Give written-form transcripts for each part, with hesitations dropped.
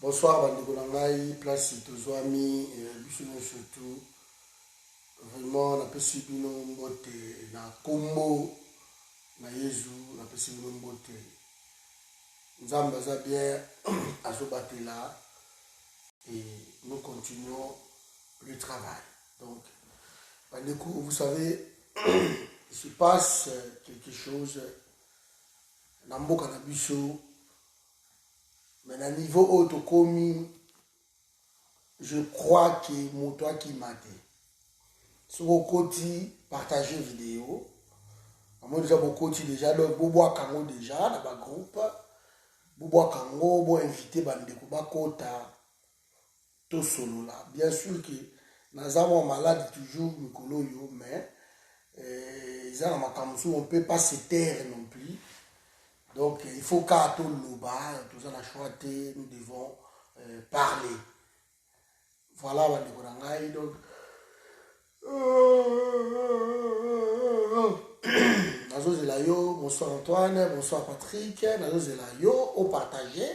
Bonsoir, bandeko na ngai, place tozwami, biso surtout. Vraiment, na pesi bino mbote na kombo na Yezu, na pesi bino mbote. Nzambe aza bien, azobatela et nous continuons le travail. Donc, bandeko, vous savez, il se passe quelque chose na mboka na biso. Mais à niveau autocomi, je crois que mon toi qui m'a dit. Sur vos côtés, partagez vidéo. Moi déjà beaucoup déjà donc bobo kango déjà dans ma groupe. Bobo kango bo invité bandeko ba kota to solo là. Bien sûr que nous avons malade toujours mikolo yo mais ils ont makamsu on peut pas se taire non plus. Donc, il faut qu'à tout le bas, tout ça, la choité, nous devons parler. Voilà, donc. Nazo Zelayo, bonsoir Antoine, bonsoir Patrick, Nazo Zelayo, au partagé,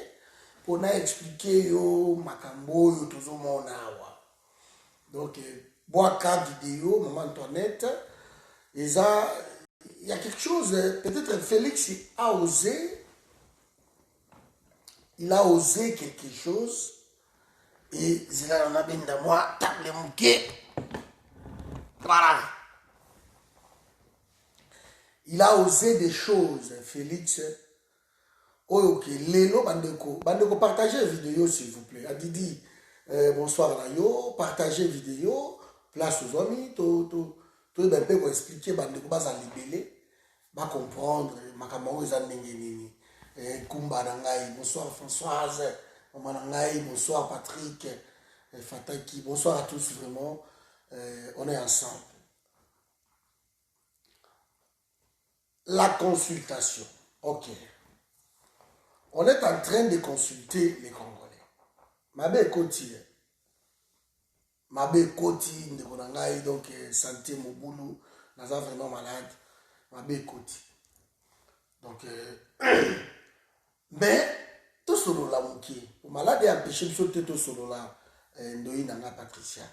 pour nous expliquer yo, Makambo, yo, tout le monde. Donc, bois quatre vidéos, maman Antoinette, et ça. Il y a quelque chose, peut-être Félix a osé, il a osé quelque chose, et Zila en a bien de moi, table mouquet, voilà. Il a osé des choses, Félix. Oh, ok, Lélo, Bandeko, partagez la vidéo s'il vous plaît. Adidi, bonsoir Nayo, partagez la vidéo, place aux amis, tout ben peut expliquer Bandeko, bas à libérer. Va comprendre makambo eza ndenge nini kumba na ngai bonsoir Françoise maman na ngai bonsoir Patrick Fataki bonsoir à tous vraiment on est ensemble. La consultation, ok, on est en train de consulter les Congolais. Mabe koti ndeko na ngai donc santé mobulu naza vraiment malade. Donc, mais tout solo la mouki. Pour malade et empêcher de sauter tout solo la Ndoyi Nanga Patricia.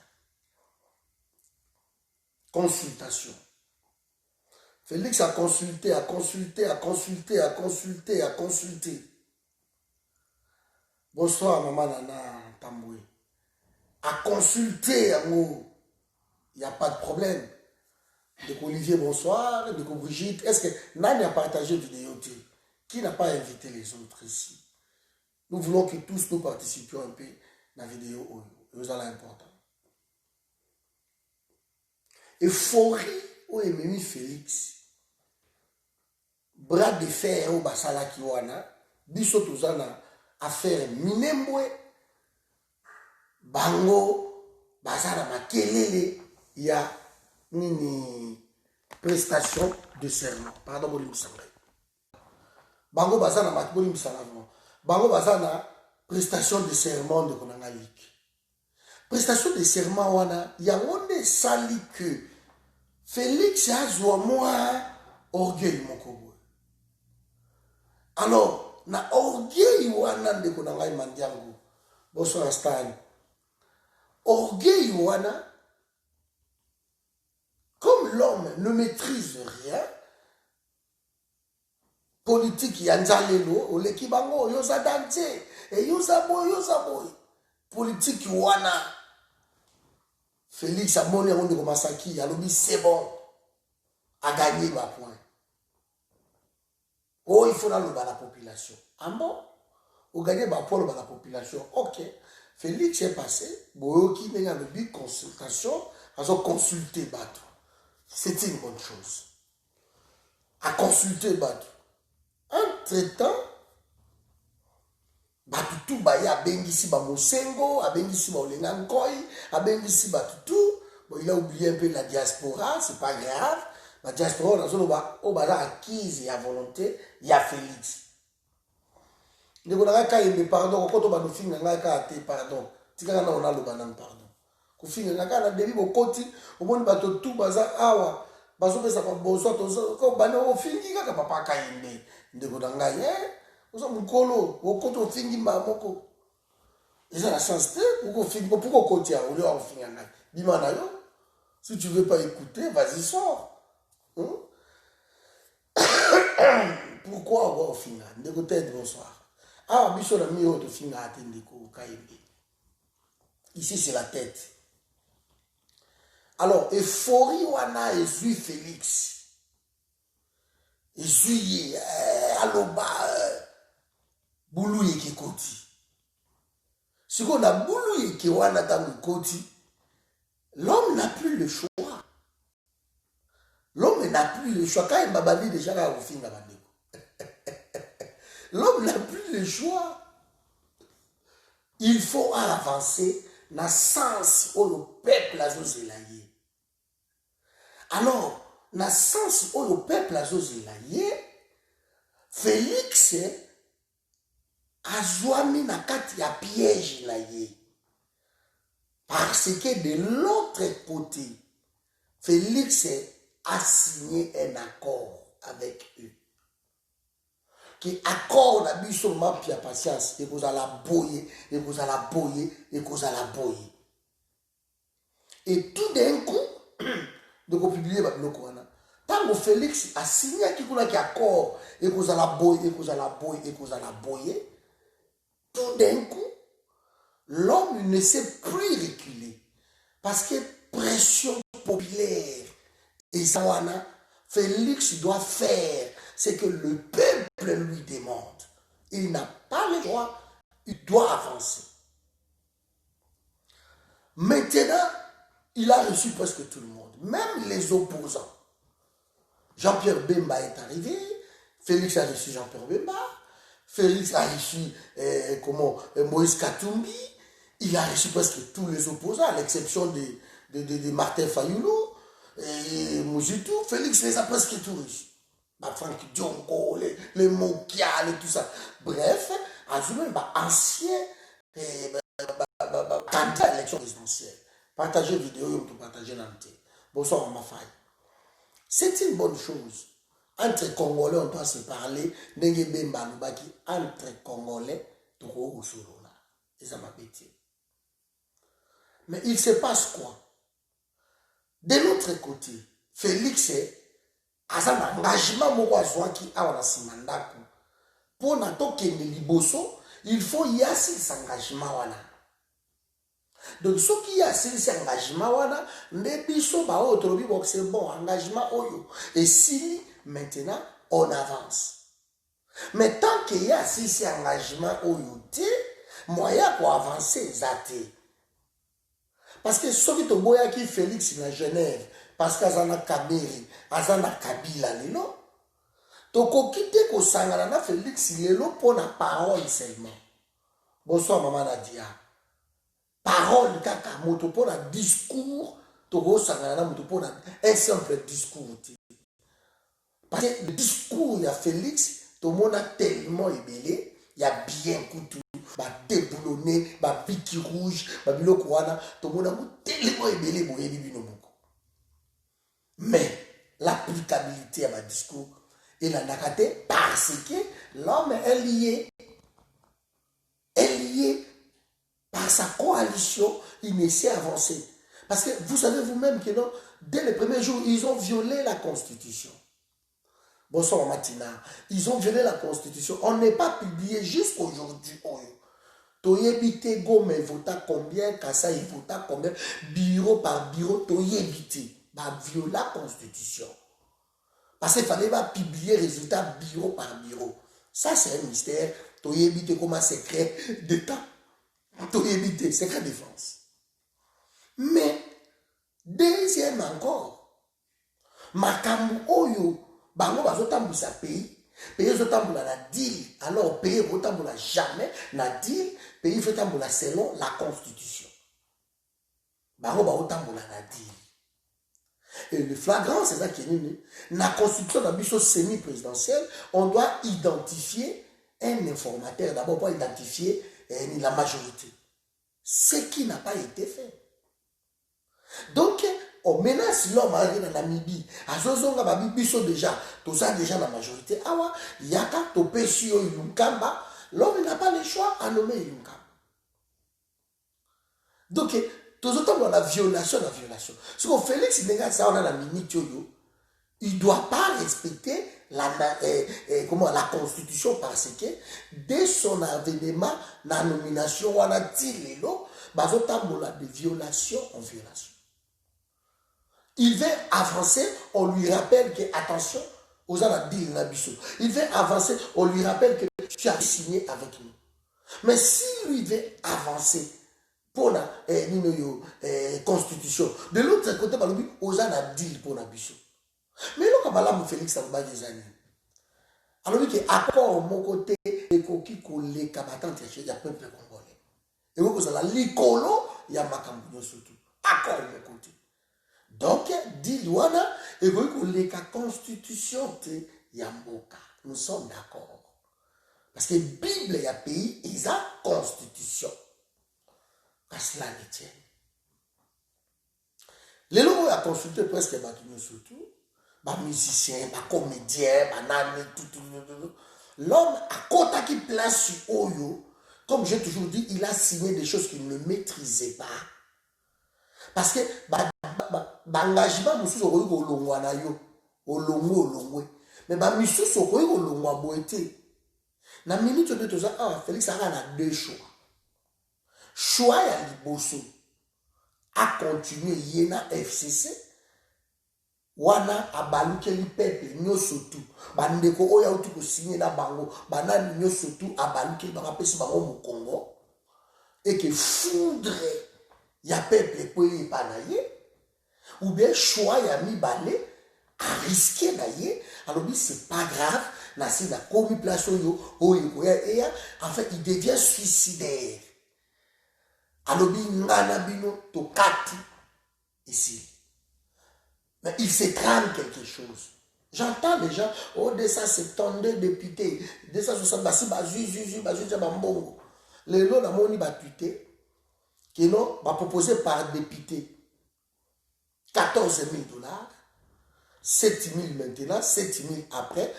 Consultation. Félix a consulté. Bonsoir, maman Nana Tamboué. A consulter, il n'y a pas de problème. De Olivier, bonsoir. De Brigitte, est-ce que Nani a partagé vidéo? Qui n'a pas invité les autres ici? Nous voulons que tous nous participions un peu dans la vidéo. Nous allons important. Euphorie ou Ememi Félix. Bras de fer ou Basala Kiwana. Biso Tuzana affaire Minembwe. Bango. Basala Makelele. Il y a une prestation de serment. Pardon, Bango Bazana Matboli Missalavon. Bango Bazana, prestation de serment de Konangalik. Prestation de serment, wana, il y a un sali que Félix a joué moi orgueil Mokobo. Alors, na orgueil wana de Konangai Mandiango. Bonsoir Stan. Orgueil wana. Comme l'homme ne maîtrise rien, politique yanzalelo, oleki bango, yosa dante, et yosa boy. Politique wana. Félix a monné on de Masaki, a lobby c'est bon, a gagné ma point. Oh, il faut la population. Ah bon? Ou gagner ma point la population. Ok. Félix est passé, boyo qui n'a le but consultation, a consulté Bato. C'était une bonne chose. À consulter Batou. Entre-temps, Batou tout baya bengisi ba Mosengo, a bengisi ba Olengankoi, a bengisi Batou tout. Bon, il a oublié un peu la diaspora, c'est pas grave. La diaspora, on a zone au bas acquise et à volonté, il y a Félix. Ne vous n'avez qu'à aimer pardon, quand on va nous finir, on a qu'à pardon. Si on a le banane pardon. Kufinga ngaka debi bokoti omoni bato tout baza awa bazo pesa kwa boso to ko bana ofingi kaka papa kayinde ndeko na ngai oza mukolo okoto ofingi mba moko Ils ont la chance, pourquoi côté au lieu de finir Bimanayo, si tu ne veux pas écouter, vas-y, sors. Hein? Pourquoi on va finir? Bonsoir. Ah, biso na miyo de finir à Tendeko, KMB. Ici, c'est la tête. Alors, euphorie wana ezui Félix. Ezui aloba boulou yeke koti. Si on a boulou yeke wana tango koti, l'homme n'a plus le choix. L'homme n'a plus le choix. Quand il m'a bandit déjà là au fin de l'homme n'a plus le choix. Il faut avancer dans le sens où le peuple a zozelaye. Alors, dans le sens où le peuple a zozelaye, Félix a joué na kati ya piège na ye. Parce que de l'autre côté, Félix a signé un accord avec eux. Qui accord na biso mapi ya patience et vous allez boyer et vous allez boyer et vous allez boyer. Et tout d'un coup, de publier babiloko wana. Tant que Félix a signé qui accord et vous allez boyer et vous allez boyer et vous allez boyer, tout d'un coup, l'homme ne sait plus reculer parce que pression populaire et ça wana, Félix doit faire ce que le peuple lui demande. Il n'a pas le droit, il doit avancer. Maintenant, il a reçu presque tout le monde, même les opposants. Jean-Pierre Bemba est arrivé, Félix a reçu Jean-Pierre Bemba, Félix a reçu Moïse Katumbi, il a reçu presque tous les opposants, à l'exception de Martin Fayoulou, et Moujitou. Félix les a presque tous reçus. Franck Diongo, les Mokial et tout ça. Bref, Azumé, ancien candidat à l'élection présidentielle. Partagez vidéo, vous pouvez partager dans le thé. Bonsoir, ma faille. C'est une bonne chose. Entre Congolais, on doit se parler. Entre Congolais, mais il se passe quoi? De l'autre côté, Félix a un engagement pour il faut y avoir cet engagement. Donc, ce qui a cet engagement, c'est bon, engagement. Et si maintenant, on avance. Mais tant qu'il y a cet engagement, moyen pour avancer, parce que ce qui est qui Félix na Genève, parce qu'il y a Kabiri, Azana Kabila, toko kite ko sangana na Félix lelo pour la parole seulement. Bonsoir maman Nadia. Parole kaka moto pour un discours, toko sangana na moto pour un simple discours. Parce que le discours il y a Félix, tout le monde a tellement ébélé, il y a bien coutu, ba déboulonné, ba biki rouge, ba biloko wana, tout le monde a tellement ébélé boye bibino moko. Mais l'applicabilité à ma discours il en a raté parce que l'homme est lié par sa coalition, il ne sait avancer. Parce que vous savez vous-même que non, dès les premiers jours, ils ont violé la Constitution. Bonsoir Matina, ils ont violé la Constitution. On n'est pas publié jusqu'aujourd'hui. Toyebite Gome vota combien, Kassa il vota combien, bureau par bureau, Toyebite, bah violer la Constitution. Parce qu'il fallait pas publier les résultats bureau par bureau. Ça, c'est un mystère. Tu as évité comme un secret d'État. Tu as évité, secret défense. Mais, deuxième encore, Makamu Oyo, Bango Bazotambu sa pays, pays Zotambu la deal, alors pays Zotambu la jamais, na deal, pays Zotambu la selon la Constitution. Bango Bazotambu la deal. Et le flagrant, c'est ça qui est nul. Dans la constitution d'un bichot semi-présidentiel, on doit identifier un informateur, d'abord pour identifier la majorité. Ce qui n'a pas été fait. Donc, on menace l'homme à la Namibie. À Zozonga, Babibiso déjà, tout ça déjà la majorité. Awa, Yaka, Topesio, Ilunkamba, l'homme n'a pas le choix à nommer Ilunkamba. Donc, tout autant dans la violation. Ce qu'on Félix, ça, on a la minute, il ne doit pas respecter la constitution parce que dès son avènement, la nomination, on a dit les lots, de violation en violation. Il veut avancer, on lui rappelle que, attention, aux gens a dit il veut avancer, on lui rappelle que tu as signé avec nous. Mais s'il lui veut avancer pour la constitution, de l'autre côté, aux gens a dit pour la bichot. Mais là, quand on Félix Antoine des années, alors que accord mon côté, les coquilles collées, cabatants, il y a peuple congolais. Et vous, vous avez l'icolo, il y a Makambuno surtout. Accord mon côté. Donc, dit Luana, et vous avez la constitution de Yamboka. Nous sommes d'accord. Parce que la Bible et le pays, ils ont constitution. Parce que cela les tient. Les lois ont consulté presque les surtout. Les musiciens, les comédiens, les nani, tout. L'homme, à côté qui place sur Oyo, comme j'ai toujours dit, il a signé des choses qu'il ne maîtrisait pas. Parce que l'engagement, nous sommes au Longwe. Mais nous sommes au Longwe. Dans la minute de tout ça, Félix a deux choix. Choix ya liboso a continuer yena FCC wana abalukeli peuple nyoso tu bandeko oya uti ko signer na bango banani nyoso tu abalukeli bango pesi bango mu Congo et que foudre ya peuple ko yepa na ye ou bien choix ya mibale à risquer na ye alors c'est pas grave na si na komi place oyo oya en fait il devient suicidaire. Alobi ngana bino tokati ici. Mais il se trame quelque chose. J'entends les gens, 272 députés, 260 bambongo. Les lots n'amoni batuité, qui non, proposé par député 14 000 $, 7 000 maintenant, 7 000 après,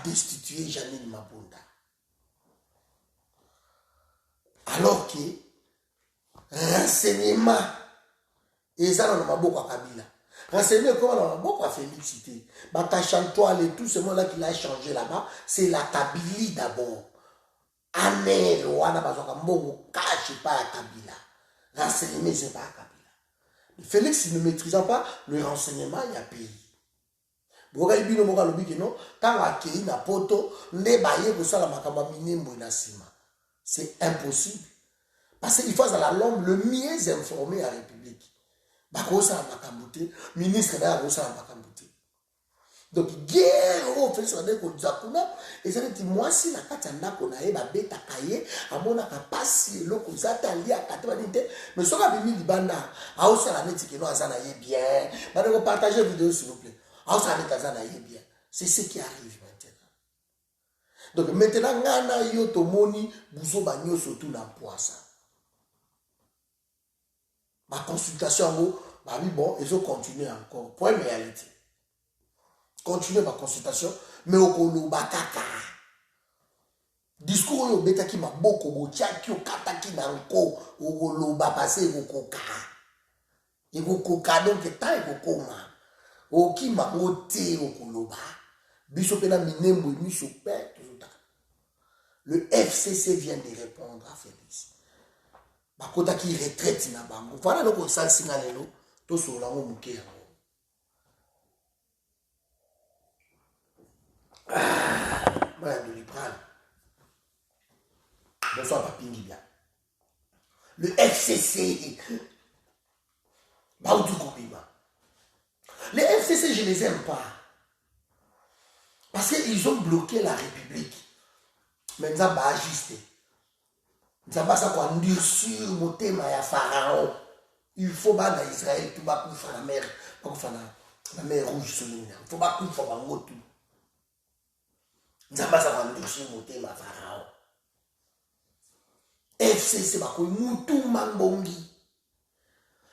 destituer Janine Mabunda. Alors que renseignement et ça dans maboko à Kabila renseignement comment dans maboko à Félicité Bakachantoile et tout ce monde là qui l'a changé là-bas c'est la Kabylie d'abord aner wana bazoka mbongo cache pas la Kabila renseignement c'est pas Kabila. Félix ne maîtrisant pas le renseignement il y a pays boka ibino boka lobi que non tant akei na poto ne baye ko sala makamba minembo na sima c'est impossible. Parce qu'il faut à l'homme le mieux informé à la République. Bakosa Makambouté, ministre de la Makambouté. Donc, guerre au fait sur des Zakuna, et ça veut dire moi si la Katana Konae, ma bêta caillé, à mon acapassi, le Kozata lié à Katabanité, mais sur la Bible Banda, à aussi la net qui nous a zanaïe bien, madame, partagez la vidéo s'il vous plaît. À aussi la net zanaïe bien. C'est ce qui arrive maintenant. Donc, maintenant, Nana Yotomoni, Bouzo Bagno surtout dans Poissa. Ma consultation, bon, ils ont continué encore. Point réalité. Continuez ma consultation, mais au Kolo Bakaka. Discours au bêta qui m'a beaucoup, au tchaki, au kataki nanko, au Kolo Bapase, au Koka. Et au Koka, donc, tant et au Koma. Au qui m'a moté au Koloba. Bissopena Minembo et Missopé, tout ça. Le FCC vient de répondre à Félix. Bakota qui retraite na bango voilà donc ça singa lelo to sola ngo muke yango voilà de libral bonsoir papingi bien le FCC Baoutou Koubima les FCC je les aime pas parce qu'ils ont bloqué la République maintenant bah ajuster Nzambasa kwa ndurcir motema ya Pharaon. Il faut ba na Israël tout ba kufa na mer rouge solina. Il faut ba kufa bango tout. Nzambasa kwa ndurcir motema ya Pharaon. FCC ba ko mutu mambongi.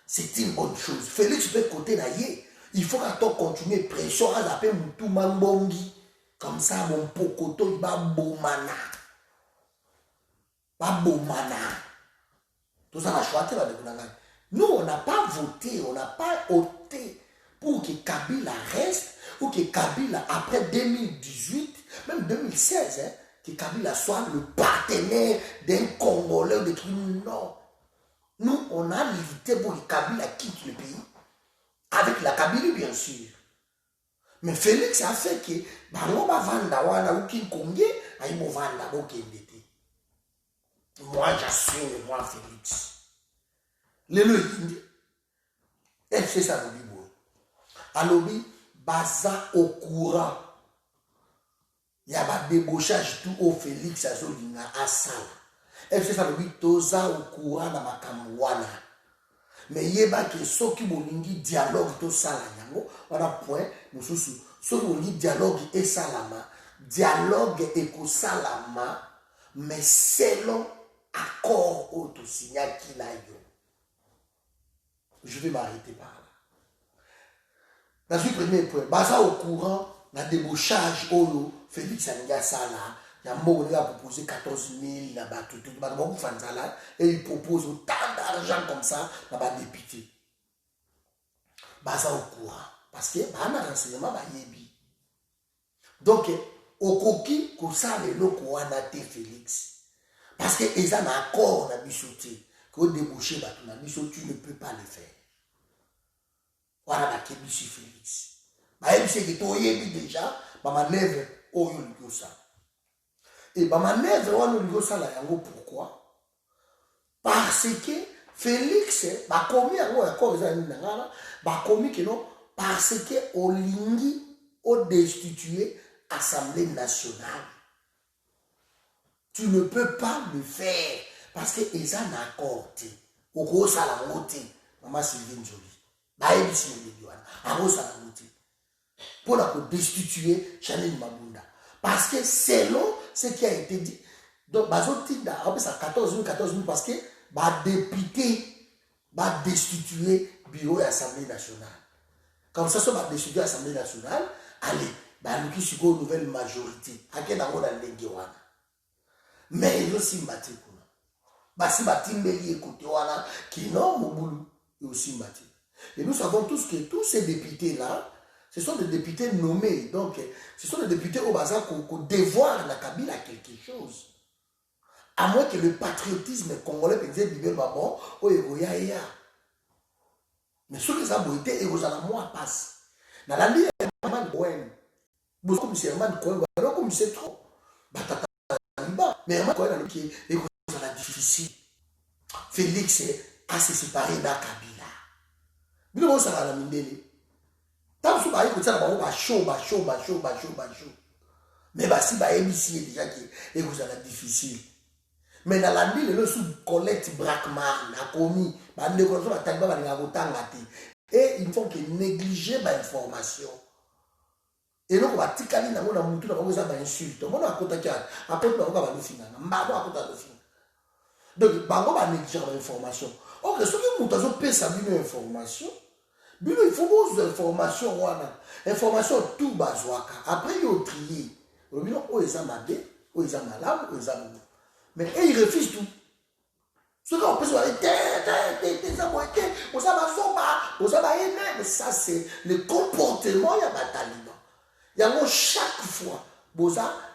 C'est une bonne chose. Félix peut côté na yé. Il faut qu'à toi continuer pression à zapper mutu mambongi. Comme ça mon pokoto il va bomana. Babomana. Tout ça va choisir la découverte. Nous, on n'a pas voté, on n'a pas opté pour que Kabila reste, ou que Kabila, après 2018, même 2016, hein, que Kabila soit le partenaire d'un Congolais ou de crimes. Non. Nous, on a milité pour que Kabila quitte le pays. Avec la Kabylie, bien sûr. Mais Félix a fait que, bango ba vanda wana ou kin Kongé, aïe mo vanda bo kendete. Moi, j'assume, moi, Félix. Le yindi. Elle fait ça dans le Bible. Alobi, baza au courant. Il y a un débauchage tout au Félix à Zolinga à Sala. Elle fait ça dans le Bible, toza au courant dans ma kamwana. Mais yeba que ceux qui bolingi dialogue to sala yango, on a point, nous sous ceux qui bolingi dialogue et salama, dialogue et ko salama, mais selon accord auto signal qu'il a eu. Je vais m'arrêter par là. Dans le premier point, basa au courant, dans débauchage, Olo, Félix Aninga Sala, il y a un mot qui a proposé 14 000, il a battu tout, et il propose autant d'argent comme ça, il a député. Basa au courant. Parce que, il y a un renseignement, donc, au coquille, comme ça, les locaux ont été Félix. Parce qu'ils ont un accord, on a bichoté, qu'au débouché, tu ne peux pas le faire. Voilà, qui est Félix. Mais c'est que tu as déjà, ma manœuvre, au ça. Et ma manœuvre, on ça pourquoi? Parce que Félix, a commis que non, parce que Olingi a destitué l'Assemblée nationale. Tu ne peux pas le faire parce que ils ont un accord. Au gros, ça l'a monté. Maman Sylvie Jolie. Pour la destituer Chanel Mabunda. Parce que selon ce qui a été dit, donc, ça 14 000, parce que les députés vont destituer le bureau de l'Assemblée nationale. Comme ça, va destituer l'Assemblée nationale, allez, nous qui sommes une nouvelle majorité. Mais ils ont aussi battu. Si Batimbeli écoute, qui non, Moboulou, est aussi battu. Et nous savons tous que tous ces députés-là, ce sont des députés nommés. Donc, ce sont des députés au bazar qui dévoilent la Kabila quelque chose. À moins que le patriotisme congolais puisse dire Bibel Babon, ou Egoya Eya. Mais ceux qui ont été, ils ont moi passe. Dans la vie, il y a un man Cohen. Vous comme c'est un man Cohen, alors comme c'est trop. Mais un man Cohen, qui est difficile. Félix a se séparé de la Kabila. Mais nous, ça va la mine. Tant que vous avez chaud. Mais si vous avez déjà et vous avez difficile. Mais dans la ville, le sous Colette Brackman a commis, et il faut que négliger l'information. Et donc, on va tirer dans mon amour, on va insulte. On va contacter, après, on va le finir. Donc, on va négliger l'information. Or, ceux qui ont payé sa information, il faut que information information tout bazouaka. Après, il y a trié. Il y a malade, il y a malade, il y a malade. Mais ils refusent tout. Ceux qui ont pris mais ça, c'est le comportement de la taliban. Il y a chaque fois,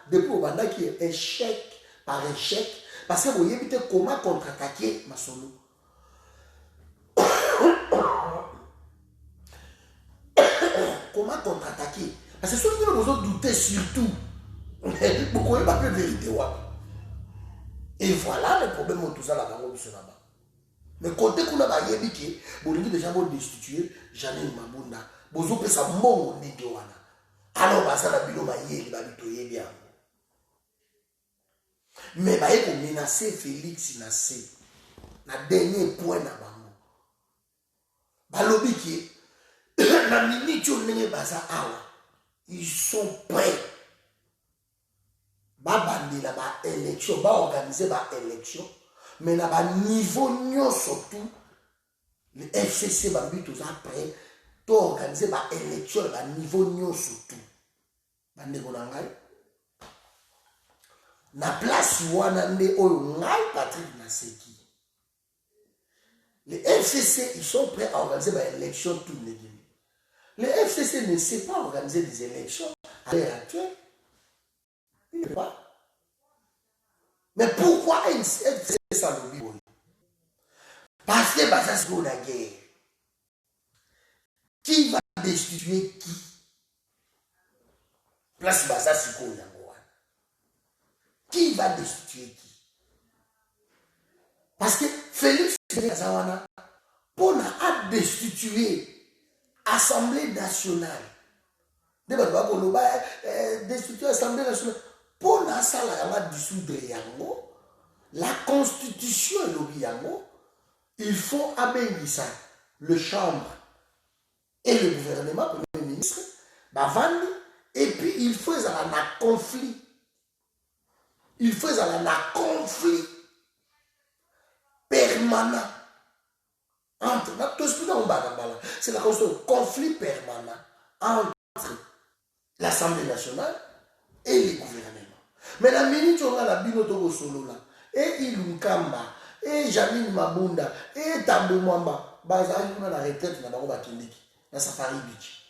depuis au Banda qui est échec par échec, parce que vous voyez comment contre-attaquer ma solo. Comment contre-attaquer? Parce que ceux qui ont besoin de douter surtout, vous ne connaissez pas la vérité. Et voilà le problème de tout ça là-bas. Mais quand on a dit que vous déjà destitué, Janine Mabunda, vous avez ça mon nidouana. Alors, ça n'a pas été bien. Mais vous avez menacé Félix Nassé. Le dernier point là-bas. Balobi qui la minute où ils sont prêts. Babandi la élection, organiser l'élection, mais là niveau surtout le FCC va tout ça prêt pour organiser l'élection à niveau surtout. Na place wana nde oyo ngai Patrick Naseki Les FCC, ils sont prêts à organiser des élections toutes les Guinées. Les FCC ne sait pas organiser des élections à l'heure actuelle. Il ne peut pas. Mais pourquoi FCC ça le dit? Parce que ça c'est la guerre. Qui va destituer qui? Place Baza Siko Yangoan. Qui va destituer qui? Parce que Félix Kazawana, pour a destitué l'Assemblée nationale, destituer l'Assemblée nationale, pour la dissoudre Yango, la constitution et Yango, il faut abaisser ça, le chambre et le gouvernement, le premier ministre, et puis il faut un conflit. Il faut un conflit permanent entre, c'est la constitution, conflit permanent entre l'Assemblée nationale et les gouvernements. Mais la minute on a la binoto solo là, et Ilunkamba, et Janine Mabunda, et Tambo Mwamba, on a la retraite dans la Kindiki, dans Safari Beach.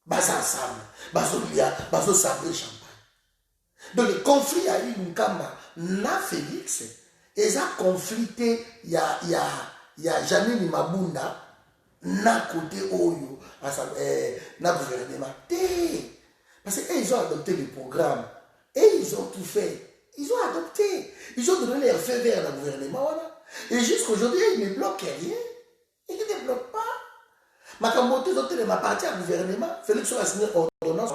Baza ensemble, bazo sabre champagne. Donc le conflit a eu une Kamba, na Félix, et ça conflicté, il y a Janine Mabunda, na côté Oyo, na gouvernement. Parce qu'ils ont adopté le programme, et ils ont tout fait. Ils ont adopté, ils ont donné leur feu vert à le gouvernement, voilà. Et jusqu'aujourd'hui, ils ne bloquent rien. Ils ne débloquent pas. Ma cambote de ma partie à gouvernement, Félix a signé ordonnance.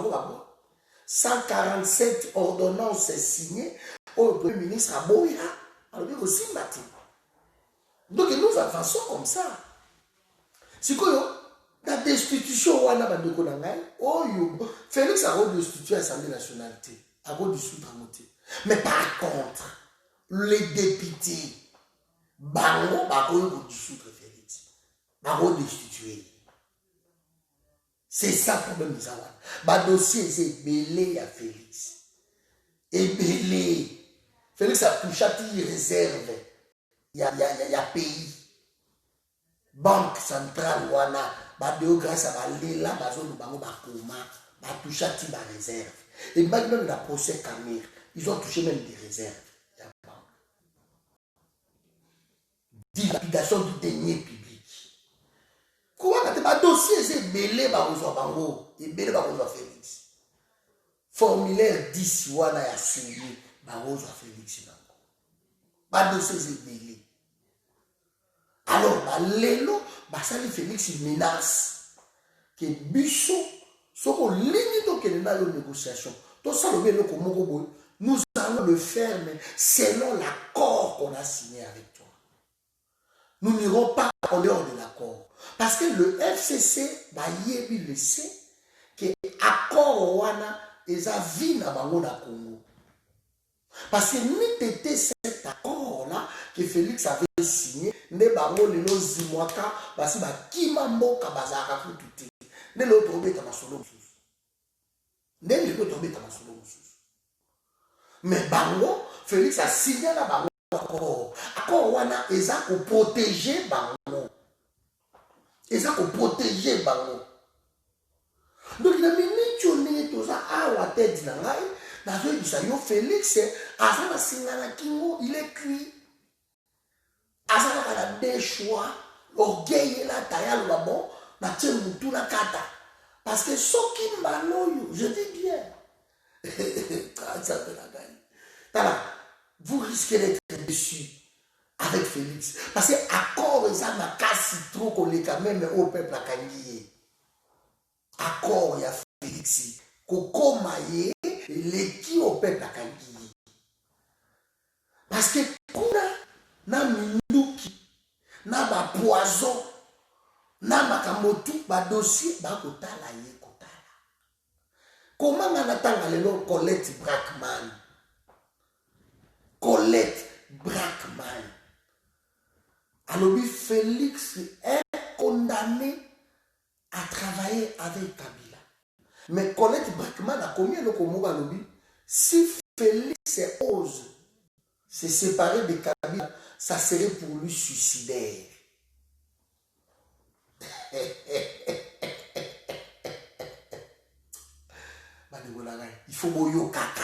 147 ordonnances signées au Premier ministre à Boya, alors aussi Mati. Donc nous avançons comme ça. Si la destitution, Félix a redestitué l'Assemblée nationale, a redissoudre. Mais par contre, les députés, Bango, Bango, dissoudre Félix, Bango destituer. C'est ça le problème de ça. Le dossier, c'est belé à Félix. Et belé. Félix a touché à des réserves. Il y a pays. Banque centrale, wana. Grâce à Balela, Bazon, Bango, Bakoma, a touché à des réserves. Et maintenant, la procès Camille, ils ont touché même des réserves. Dilapidation du dernier public. Comment le dossier c'est mêlé par Bango et mêlé par Félix. Formulaire 10 wana ya signé par Félix. Le dossier c'est mêlé. Alors, Lelo, ça Félix menace que Bisso soit ligne de négociation. Tout ça, nous allons le faire mais selon l'accord qu'on a signé avec toi. Nous n'irons pas en dehors de l'accord. Parce que le FCC, le sait que l'accord wana est à vie dans le Congo. Parce que ni était cet accord-là que Félix avait signé, ne bango le no zimwaka, basi ba kima mboka bazaka fututi. Ne lo tobe ta masolo mususu. Ne le tobe ta masolo mususu. Mais bango, Félix a signé la bango accord. Accord wana eza ko protéger bango. Eza ko protéger bango. Donc la minute on est tous à la tête na ngai, na zo bisa yo Félix azana singana kingo, il est cuit. Azana kana des choix, orgueil la tayalo la bon, na tien mutu na kata. Parce que soki mbanoyo, je dis bien. Vous risquez d'être déçus avec Félix. Parce que accord ça m'a cassé trop qu'on les quand même au peuple à Kangié. Accord il y a Félix. Koko maye les qui au peuple à Kangié. Parce que kuna na minduki na ba poison na makamotu ba dossier ba kotala ye kotala. Comment on attend le nom Colette Brackman? Colette Brackman. Alors, Félix est condamné à travailler avec Kabila. Mais Colette Brackman a combien de Komoga lobby? Si Félix ose se séparer de Kabila, ça serait pour lui suicidaire. Il faut boyo kaka.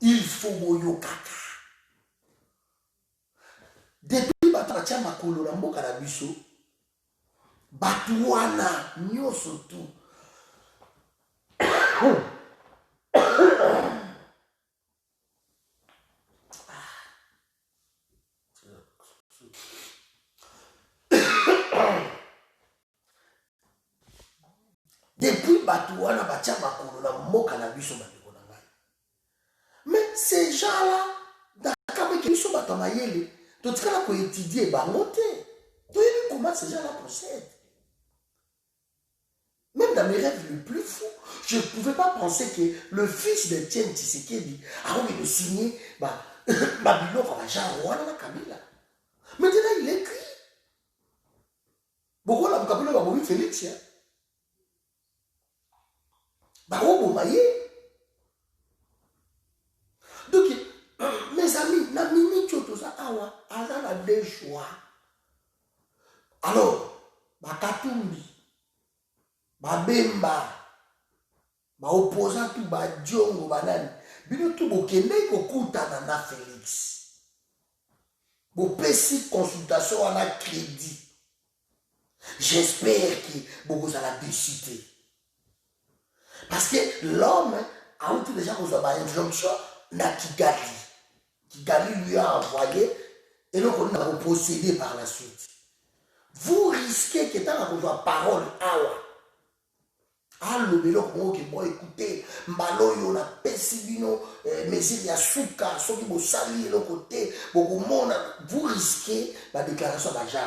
Il faut boyo kaka. Depuis batia makolo na mboka na biso, batuana nyoso tu. Depuis Batouana, Batia Makolo, la moka na biso bandeko na ngai. Mais ces gens-là, d'accord, mais qu'ils sont batamayele, tout ce qu'on a étudié, bah noté. Tu vois comment ces gens-là procèdent. Même dans mes rêves les plus fous, je ne pouvais pas penser que le fils de Tien Tshisekedi a envie de signer Babylone comme Jean Rwanda na Kabila. Maintenant, il est cuit. Pourquoi la Kabila va mourir Félix? Donc, mes amis, la minute tout ça, on a deux choix. Alors, Katumbi, Bemba, opposant tout, Diongo, Banani, bino tout bokende kokuta na Félix. Bo pesi consultation à la crédit. J'espère que vous allez décider. Parce que l'homme a eu déjà une injonction à Kigali. Kigali lui a envoyé et donc on a procédé par la suite. Vous risquez que tant que votre parole le vélo qui moi écouter mbaloyo na pesibino mesiri ya suka soki bo sali le côté vous risquez la déclaration d'argent.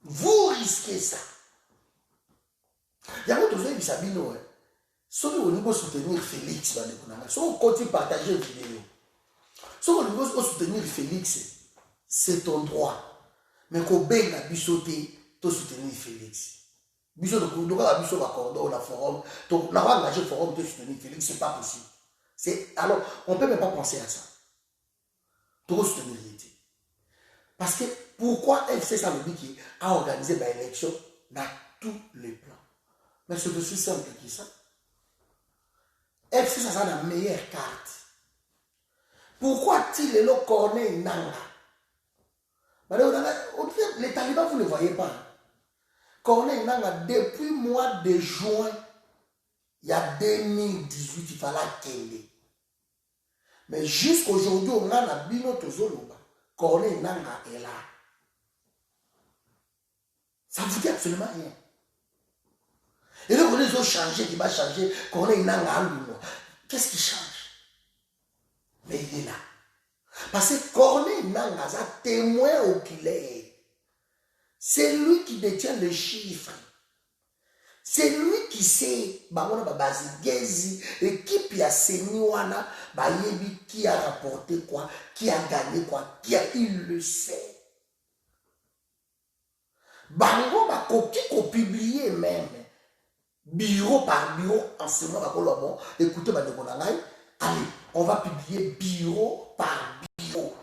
Vous risquez ça. Il y a d'autres gens qui savent bien. Si au niveau soutenir Félix, si on continue à partager une vidéo, si on niveau soutenir Félix, c'est ton droit. Mais qu'on baigne à bisoter, tu soutenir Félix. Bisot de quoi la bisot va accorder la forum, on a engagé le forum de soutenir Félix, c'est pas possible. Alors, on ne peut même pas penser à ça. Tu dois soutenir l'idée. Parce que pourquoi FC Salomiki a organisé l'élection dans tous les plans? Mais c'est aussi simple que ça. FC ça a la meilleure carte. Pourquoi il est là Corneille Nanga? Les talibans, vous ne voyez pas. Corneille Nanga, depuis le mois de juin, il y a 2018, il fallait qu'elle. Mais jusqu'aujourd'hui, on a Bino Tozoloba. Corneille Nanga est là. Ça ne vous dit absolument rien. Et là, les autres changé, qui va changer, Corneille Nanga, qu'est-ce qui change? Mais il est là. Parce que Corneille Nanga, ça témoin oculaire. C'est lui qui détient les chiffres. C'est lui qui sait, l'équipe qui a saigné, qui a rapporté quoi, qui a gagné quoi, il le sait. Bango ko publier même bureau par bureau enseignement écoutez allez, on va publier bureau par bureau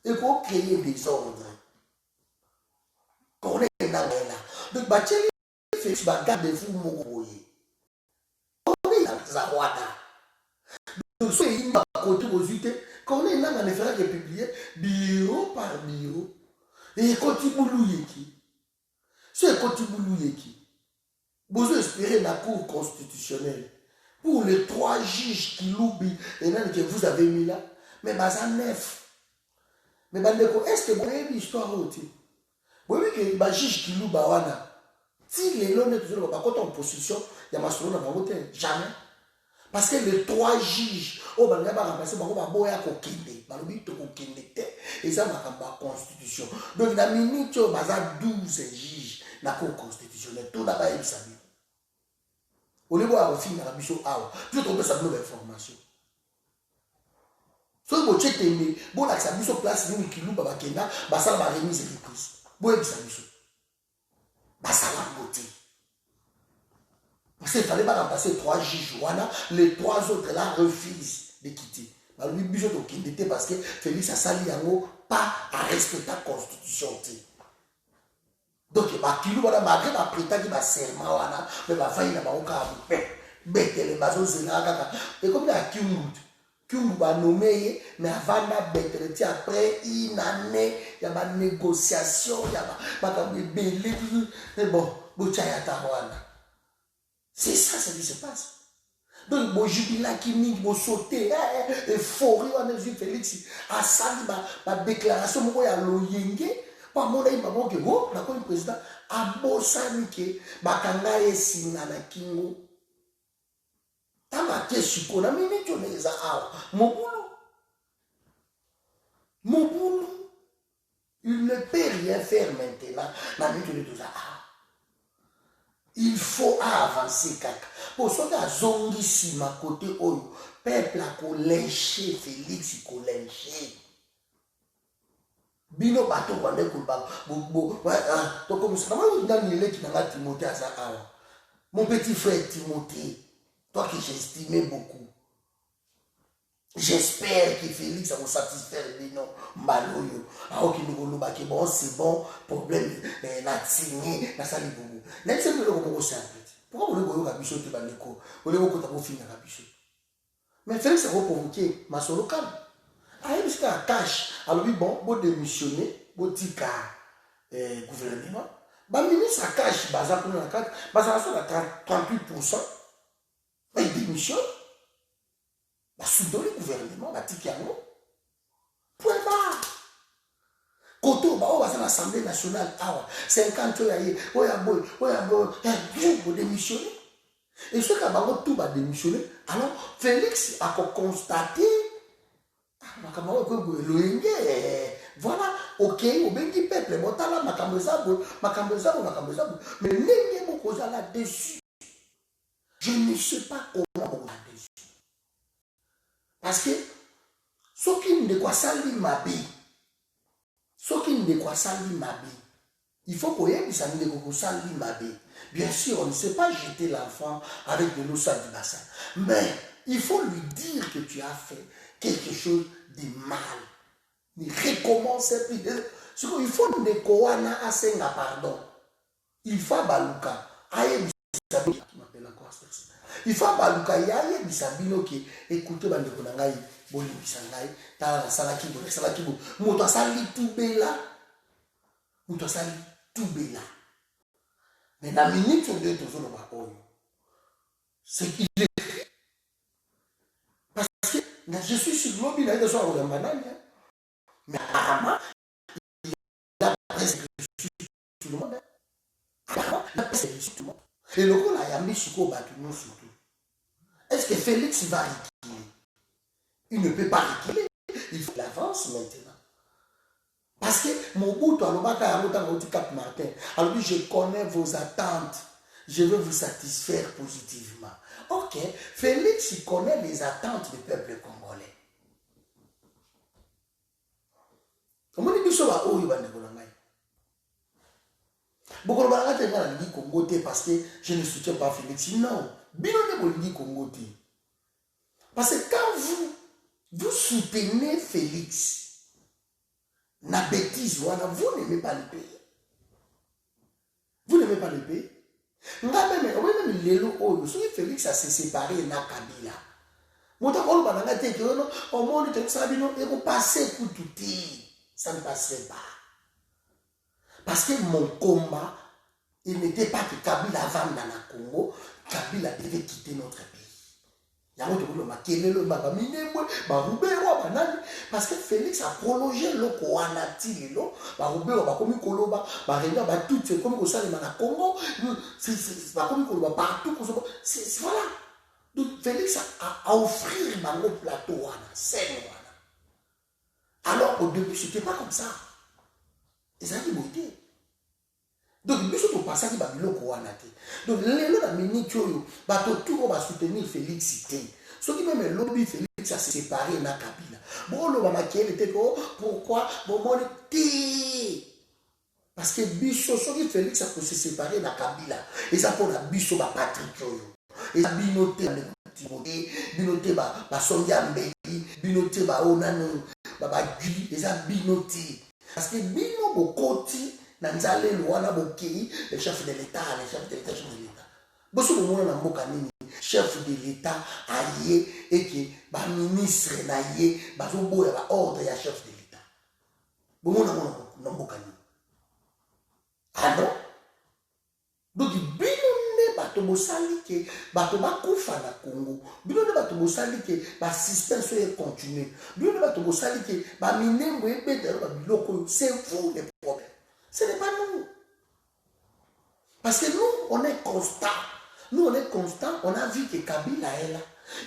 et pour créer des ordres. Qu'on est là. Donc Bacheli Félix garde-vous mon on est dans Zawada. Donc soit il m'a côté aux unités, qu'on est là dans les frères qui publier bureau par bureau et quand il boulouye qui. C'est quand il boulouye qui. Vous espérez la Cour constitutionnelle pour les 3 juges qui l'oublient et que vous avez mis là, mais ça neuf. Mais est-ce que vous avez une histoire aussi? Oui, que les juges qui l'oublient, si les lois ne sont pas en position, il y a ma soeur dans la jamais. Parce que les 3 juges, oh, ben, là, remplacer, ben, on va boire à Kokinde, ben, le but de Kokinde, et ça, ma constitution. Donc, la minute, on va 12 juges, la Cour constitutionnelle, tout d'abord, il s'habille. Au lieu de voir film dans la bicho, tu veux trouver sa nouvelle information. Si vous avez été bon, la bicho place, vous qui loue, bah, Kenya, bah, ça va remise et prise. Bon, et ça, bicho. Bah, ça va beauté. Parce qu'il ne fallait pas remplacer 3 juges. Les 3 autres là refusent de quitter. Bah, lui, bicho, donc, il était parce que Félix a sali yango pas à respecter la constitution. Donc, malgré ma prétendue, ma serment, mais ma faille, ma oka, bête, les bazos, et comme la Kyungu va nommer, mais avant la bête, après une année, il y a ma négociation, il y a ma belé, mais bon, c'est ça, ce qui se passe. Donc, mon jubilat qui m'a dit, sauter, euphorie, on a vu Félix, à ça, ma déclaration, moi, il y a l'oyenge, pas mon aïe, maman, que, oh, la quoi, le président, a bossani, que, bakanga, et sina, na kingo, tama, ke, suko, na mini, tu n'es à, mon boulot, il ne peut rien faire maintenant, na mini, tu n'es à, il faut avancer kaka. Pour ça que zongi si ma côté oyo, peuple a kolenché Félix kolenché. Bino bato wande kulba bo to comme ça moi dans le qui n'a Timothée à ça. Mon petit frère Timothée, toi que j'estimais beaucoup. J'espère que Félix va vous satisfaire de non maloyo. Ah ok nous volons que bon c'est bon problème na signé na sali bobo. N'est-ce pas le bobo c'est pourquoi vous voulez que Bichot te baneko? Vous voulez que vous finir à Bichot? Mais Félix a provoqué ma solo calme. Ah il est à cash. Alors oui bon, vous démissionner, vous dites gouvernement. Bah ministre à cash, baza pour la carte, baza sur la 38%. Il démissionne. Bah soutenir le gouvernement, bah tikiano. Point barre. Quand on va à l'Assemblée nationale, 50 ans, vous démissionnez. Et ce qui tout va démissionner, alors Félix a constaté, voilà, ok, au béni peuple, mais n'est beaucoup là-dessus. Je ne sais pas comment on là-dessus. Parce que ce qui ne quoi ça lui m'a dit. Ce qui ne quoi ça lui m'a dit. Il faut qu'on ait ça ne quoi ça lui m'a dit. Bien sûr, on ne sait pas jeter l'enfant avec de l'eau sale du bassin. Mais il faut lui dire que tu as fait quelque chose de mal. Il recommence plus. Il faut ne quoi na asenga pardon. Il faut baluka. Aye bisabino qui m'appelle encore cette personne. Il faut baluka yaye bisabino qui écoutez bande konangai boli bisangai ta salaki bo moto asali tubela. Moto asali tubela. Mais la minute sur deux toujours le bakoyo. C'est qu'il est. Parce que je suis sur le lobby, il a été sur le banane. Mais apparemment, il a presque tout le monde. Apparemment, il a presque tout le monde. Et le coup, là, il y a mis sur le bâtiment surtout. Est-ce que Félix va reculer? Il ne peut pas reculer. Il faut l'avance maintenant. Parce que mon bout, Cap Martin, alors je connais vos attentes. Je veux vous satisfaire positivement. Ok, Félix, il connaît les attentes du peuple congolais. Comment dit ça? Oh, il va nous donner. Beaucoup de gens disent Congo parce que je ne soutiens pas Félix. Non, bien on dit Congo. Parce que quand vous soutenez Félix, na bêtise, vous n'aimez pas le pays. Vous n'aimez pas le pays. Même Lélo Oyo, si Félix a se séparé na Kabila. Motakolo bananga te que non, au monde te sabino et vous passez pour tout ça ne passerait pas. Parce que mon combat, il n'était pas que Kabila vende dans le Congo, Kabila devait quitter notre pays. Parce que Félix a prolongé le Kouanati, c'est comme ça, le Congo, c'est comme partout. Voilà. Donc Félix a offert un plateau, alors au début, ce n'était pas comme ça. Et ça a été beauté. Donc, il faut passer à Babylone. Donc, les gens qui va soutenir Félix. Ceux qui même le lobby Félix a séparé na Kabila. Bon, le mama qui était pourquoi bon parce que Bicho, ceux qui Félix a se séparer na Kabila. Et ça pour la Bicho ba Patrick. Et ça binoté Timothée, binoté ba Sondia Mbeki, binoté ba Onano, ba Gui, et ça binoté. Parce que Bino Bokoti Nanzale Luana Boki, le chef de l'État, le chef de l'État, chef de l'État. Bosso le monde n'a pas chef de l'État, aïe, et qui, bah, ministre, naïe, bah, zobo, bah, ordre, ya chef de l'État. Bon, on n'a pas ah non? Donc, bilonne, bah, to bosali ke, bah, to ba kufa na Congo. Bilonne, bah, to bosali ke, bah, suspension est continue. Bilonne, bah, to bosali ke, bah, minembo, et bête, bah, biloko, c'est vous les problèmes. Ce n'est pas nous. Parce que nous, on est constant. Nous, on est constant. On a vu que Kabila est là.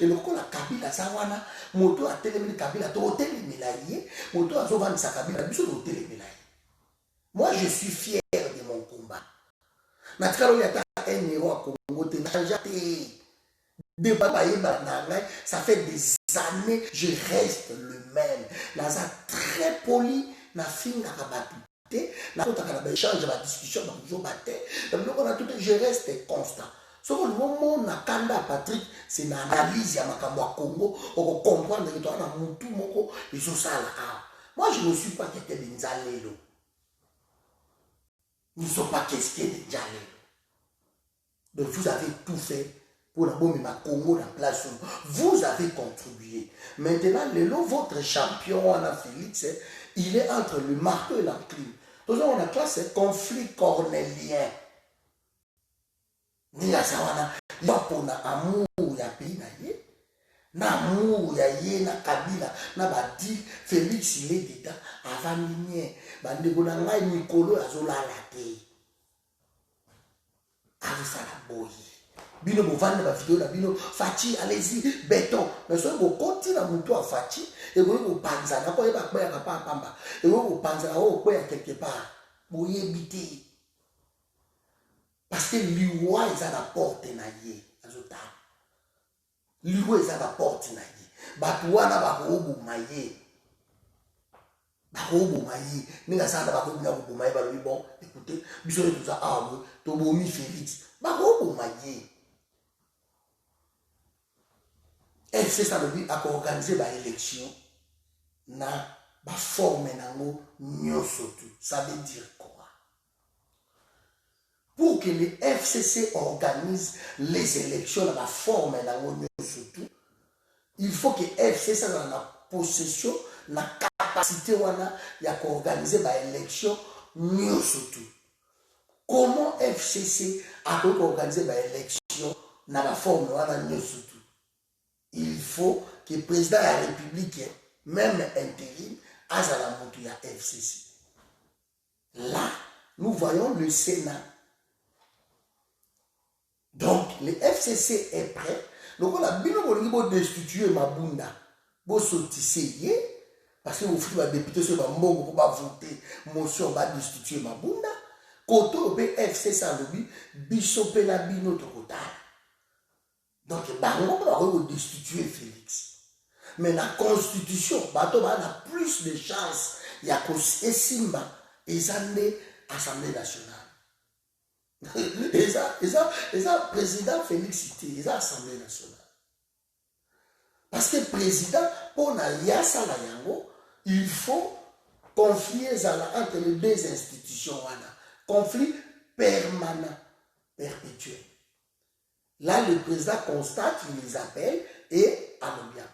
Et le coup, la Kabila, ça va là. Moto a téléminé Kabila, to hôtel Milaye. Moto a souvent sa Kabila, biso hôtel Milaye. Moi, je suis fier de mon combat. Naturellement, il y a un héros à Congo, ça fait des années, je reste le même. Naza très poli, na fin na rabatté, na kota kana échange la discussion, na toujours batté. Je reste constant. Sauf que le moment na kanda Patrick, c'est une analyse ya makambo à Congo, on comprendre que toi na mutu moko et so ça là. Moi, je ne suis pas quelqu'un de Nzalelo. Nous ne sommes pas quelqu'un de Nzalelo. Donc vous avez tout fait pour la bombe ma Congo la place où vous avez contribué. Maintenant, votre champion, Anna Félix, il est entre le marteau et l'enclume. Donc on a classé conflit cornélien. Ni la sawana, il y a pour amour ya pays na ye, na amour ya ye na Kabila, na badi Félix il est dedans avant minier, bande bona ngai Nikolo azola la te. Avec la boye. Bino bovande ba vidéo na bino Fachi allez-y béton mais so go continue na muto a Fachi et go panza na ko e ba ya papa pamba et go panza na o ko ya quelque part boye bité parce que liwa est à la porte na ye azota liwa est à la porte na ye batu wana ba ko bu maye ba ko bu maye ninga sana ba ko bina bu maye ba lui bon écoutez biso tout ça ah to bomi Félix ba ko bu maye FC ça veut dire à organiser ba élection na ba forme nango nyoso tout ça veut dire quoi pour que le FCC organise les élections na ba forme nango nyoso tout il faut que FCC ça dans la possession la capacité wana ya organiser ba élection nyoso tout comment FCC a organiser ba élection na ba forme wana nyoso tout il faut que le président de la République, même intérim, aille à la moto ya FCC. Là, nous voyons le Sénat. Donc, le FCC est prêt. Donc, on a bien destituer Mabunda. Pour sortir, parce que vous faites des députés sur Mbongo pour voter motion va destituer Mabunda. Quand on a FCC, ça veut dire Bishop et la Bino Total. Donc, on va destituer Félix. Mais la constitution, on a plus de chances. Il y a que Simba et l'Assemblée nationale. Et ça, président Félix Cité, et ça, l'Assemblée nationale. Parce que le président, pour Yassa Layango, il faut conflit entre les deux institutions. Conflit permanent, perpétuel. Là, le président constate, il les appelle et Anobiam.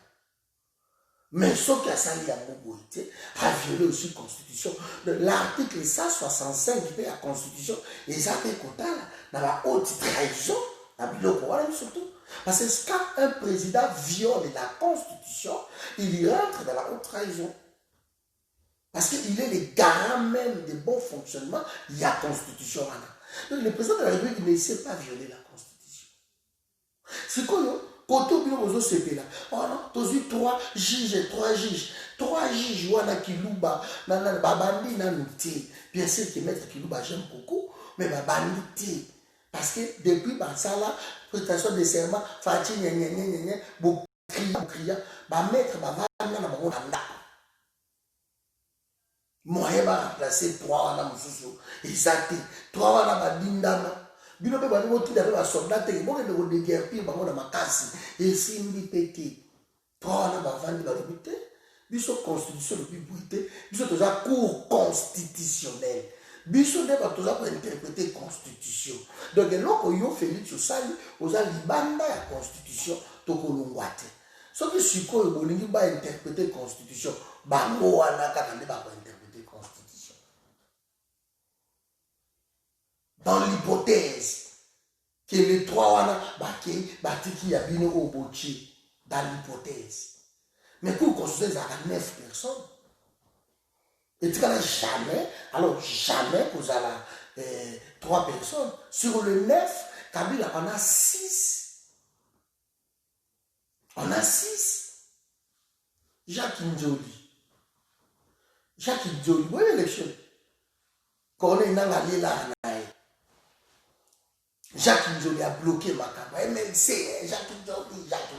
Mais ce qui a sali à Moboïté a violé aussi la Constitution. L'article 165 de la Constitution, ils ont été dans la haute trahison, surtout. Parce que quand un président viole la Constitution, il rentre dans la haute trahison. Parce qu'il est le garant même du bon fonctionnement, il y a la Constitution. Donc le président de la République ne sait pas violer la Constitution. C'est quoi, non? Quand on a dit là, oh non, tu as eu 3 juges, 3 juges, wana Kilouba, babandi na nuti. Bien sûr que maître Kilouba j'aime beaucoup, mais babandi. Parce que depuis Bansala, prestation de serment, Fati, beaucoup criant, maître babanda na bango na. Moyen va remplacer 3 wana mususu, exact, 3 wana badindama. Bino pe bani wotu da ba soldat te bo ke de guerre pi bango na makasi et simbi pété toi na ba vandi ba rubité biso constitution le bibuité biso toza cour constitutionnelle biso nde bato toza kointerprete constitution. Donc eloko yo Félix osali oza libanda ya constitution tokolongwa te. Soki sikoyo bolingi bainterprete constitution bango wana kaka nde bakointerprete constitution. Dans l'hypothèse que les trois wana batiki ya bino obochi, dans l'hypothèse. Mais pour construire ça à 9 personnes. Et tu jamais, alors jamais vous avez 3 personnes. Sur le 9, Kabila, on a 6. On a 6. Jacques Ndjoli. Jacques Ndjoli, vous voyez l'élection. Quand on est dans la là, Jacques Ndjoli a bloqué ma campagne. MLC, Jacques Ndjoli. Jacques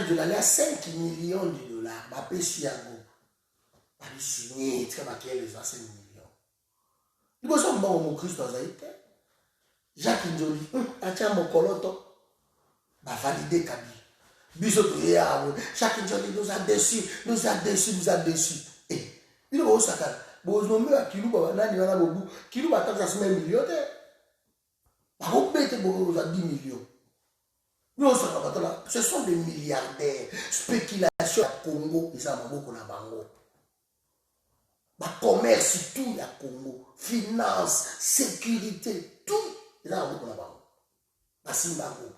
Ndjoli a 5 millions de dollars. Ma PCAGO. Il a signé, il a les 5 millions. Il faut que mon Christ dans Haïti. Jacques Ndjoli, a tient mon coloto. Va valider Kabila. Bisous, Jacques Ndjoli nous a déçus. Et il va au sacal. Bon, je me dis qu'il va y avoir un kilo à 5 millions. Par contre, il va 10 millions. Ce sont des milliardaires. Spéculation à Congo, ils ont beaucoup de bango. Commerce, tout à Congo. Finance, sécurité, tout. Ils ont beaucoup de bango.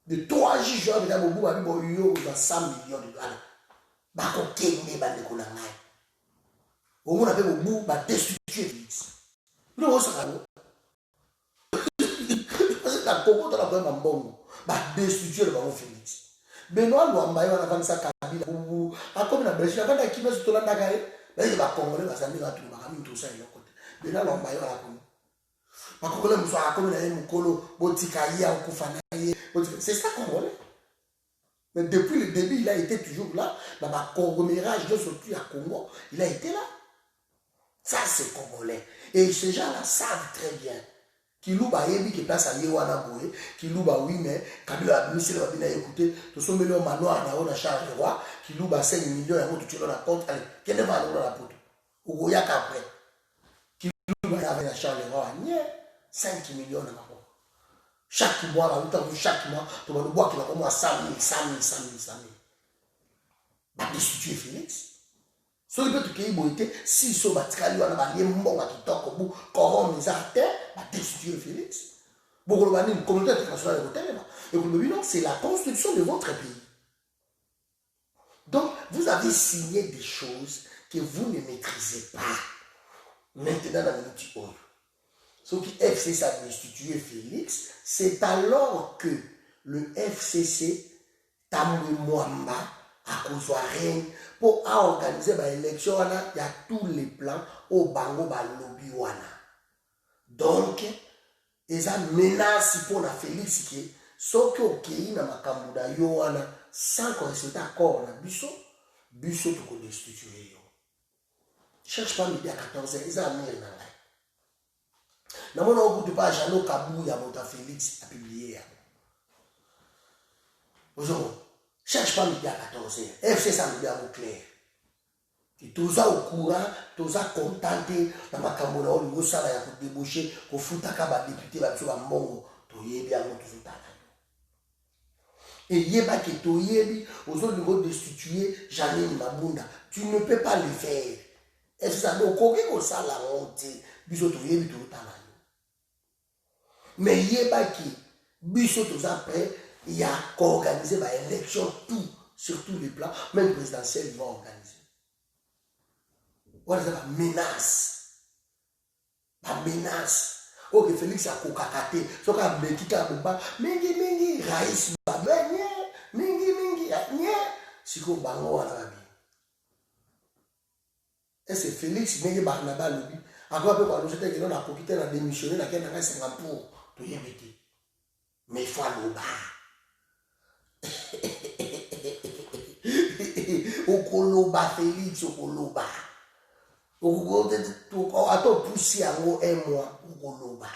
De 3 juges, ils ont beaucoup de 100 millions de dollars. Bako kenge bande kuna ngai. On a fait beaucoup de destituer Félix. Nous on s'en parce que la Congo dans la bonne mbongo, ba destituer le baron Félix. Benoît Luamba yo na kanisa Kabila bubu. Akomi na Brésil quand akima sur Tolanda kae, là il va congolais ba sami ngatu ba kami tout ça il côté. Benoît Luamba yo la komi. Ba congolais muso akomi na mukolo botika ya okufana ye. C'est ça congolais. Mais depuis le début, il a été toujours là. Dans ma conglomérage de sortir à Congo, il a été là. Ça, c'est congolais. Et ces gens-là savent très bien. Kilouba yebi qui place à Yewana Boé, Kilouba oui, mais Kabila a mis le babina écouté, tout son million manoir na ona charge de roi, Kilouba 5 millions et tout tu la porte, allez, quel est le la porte? Ou Goya qu'après. Kilouba avait la charge de roi, 5 millions na porte. Chaque mois, chaque mois, tu vas le boire qui va comme 100 000. Bah, destituer Félix. Si on peut te payer, si ils sont batikali, on a des mbons qui toquent au bout, corrompent les artères, bah, destituer Félix. Beaucoup de une communauté internationale de l'hôtel, et vous me dites, non, c'est la construction de votre pays. Donc, vous avez signé des choses que vous ne maîtrisez pas. Maintenant, dans le petit ordre. Ce qui FCC a destitué Félix, c'est alors que le FCC Tambwe Mwamba a causé rien pour organiser l'élection. Il y a tous les plans au Bango Balobi Wana. Donc, ils ont menacé pour la Félix qui ce qui est OK dans Makambuda Yoana sans qu'on soit d'accord na biso tout qu'on destitué. Cherche pas midi à 14h, ils ont mis dans la. Na mona obutu pa Jano Kabou ya Mota Félix a publié. Bonjour. Cherche pas midi à 14h. FC ça me dit à vous clair. Et tous au courant, tous contenté dans ma camona au niveau sala ya pour déboucher pour futaka ba député ba tsoba mbongo to yebi a moto futaka. Et yeba ke to yebi aux autres niveaux destituer Janine Mabunda. Tu ne peux pas le faire. FC ça do koki ko sala honte. Biso to yebi to tala. Mais yebaki, biso tous après, il y a qu'organiser l'élection, tout, sur tous les plans, même présidentiel, ils vont organiser. Voilà, la menace. La menace. Ok, Félix a kokakate, so ka bekika boba, mingi, raïs, mingi, siko bango wana babi. Et c'est Félix, mingi barnaba lobi. Encore peu par nous, c'était que l'on a profité de démissionner dans quel 50 pour. Tout y est. Mais il faut aller au bar. Au Koloba, Félix, au Koloba. Au Koloba, à ton poussi à un mois, au Koloba.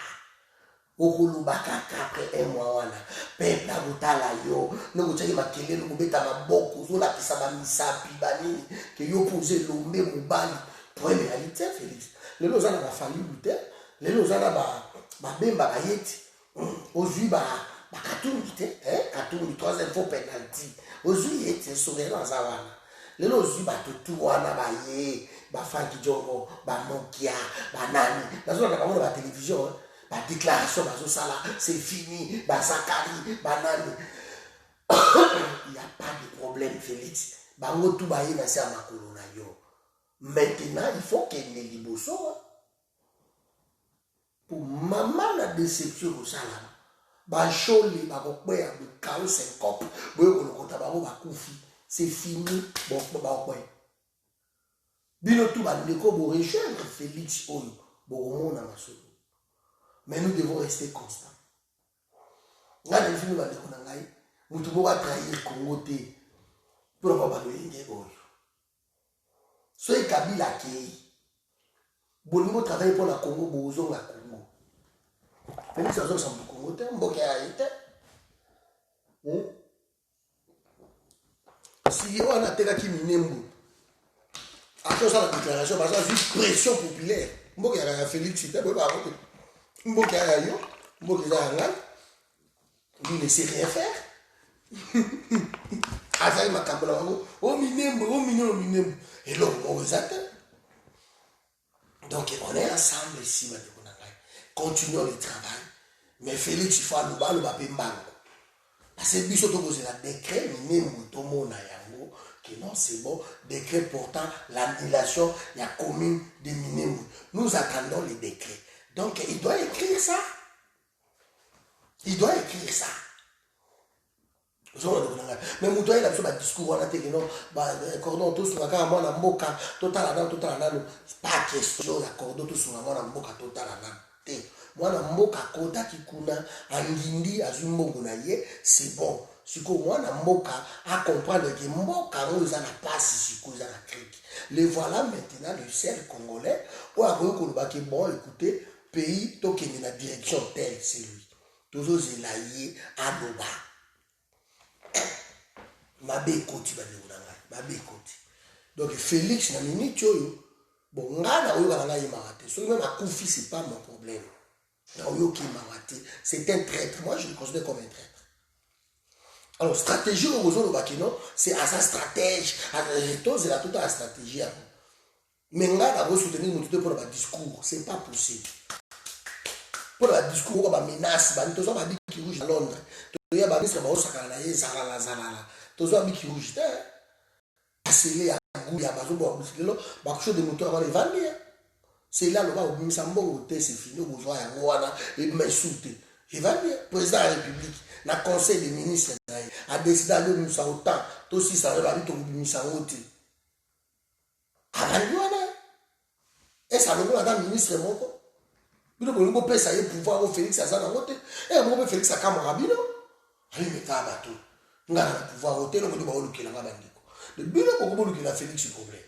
okolobaka après un mois wana peuple akotala yo nokotiaki makelele okobeta maboko ozolakisa bamisapi banini ke yo pose elombe mobali problème ezali te Félix lelo oza na bafalibu te lelo oza na babemba bayeti ozwi bakatumbi te katumbi troisième fois penalty ozwi ye te sourire aza wana lelo ozwi bato tu wana baye bafanki jongo banokia banani nazolanda bango na batelevizio déclaration bazosala c'est fini bazakari banani il n'y a pas de problème Félix bango tout baye na se makolo na yo maintenant il faut qu'elle ne liboso pour maman la déception kosala basholi bakokweya bokao syncope boyokolokota bango bakufi c'est fini bakokweya bino tout bandeko borejoindre Félix oyo bokomona masolo. Mais nous devons rester constants. Nga na fini bandeko na ngai mutu moko trahir Congo te pour pas baloyenge oyo soki Kabila akei bolingo travailler pour la Congo bozonga Congo Félix azokisa mutu Congo te mboka ya ye te si wana atekaki minembu akosala déclaration bazazwi pression populaire mboka ya Félix te boyeba yango te mboka ya yo mboka eza ya ngai lui ne sait rien faire azali makambo na bango ominembu eloko moko eza te donc on est ensemble ici bandeko na ngai continuons le travail mais Félix il faut aloba mpe mbango parce que biso tokozela décret minembu tomona yango que non c'est bon décret portant l'annulation ya commune de Minembwe nous attendons les décrets. Donc, il doit écrire ça. Il doit écrire ça. Mais Moutoua, il a besoin d'un discours, on a dit que non, cordon tous sur la carte, moi, on a moka, total, pas question, la cordon tous sur la moi, on a moka, total, moi, on a moka, kota, kikuna, angindi, azumbongo, c'est bon. Si moi, on a moka, à comprendre que moka, on a la passe, si on a la crique. Les voilà maintenant, le ciel congolais, où a reconnu bon, écoutez, pays tokende na direction telle c'est lui tozozela ye aloba mabe ekoti bandeko na ngai mabe ekoti donc Félix na minute oyo bon nga na oyo kana yemaka te soki même akufi c'est pas mon problème na oyo okimaka te c'est un traître moi je le considère comme un traître alors stratégie oyo ozolobaki non c'est à sa stratège tozela tout à la stratégie yango mais nga na soutenir motu te pour le discours c'est pas possible. Pour le discours, on va menacer, on va dire qu'il rouge à Londres. Tu vas dire que on va s'accaler, zalala. Tu vas dire qu'il rouge, c'est là à goût, il y a besoin de boire, quelque chose de moteur va les vendre. C'est là le va au Bimsambo, c'est fini, on va y avoir et me souter. Je vais dire, président de la République, le conseil des ministres a décidé de nous ça autant, tout aussi ça va dire que nous sommes autant. Et ça nous a ministre mon bino bolingo pesa ye pouvoir au Félix aza na ngote mo Félix akamara bino ali meta bato ngana na pouvoir au telo ko ba olukela nga bandiko de bino ko bolukela Félix problème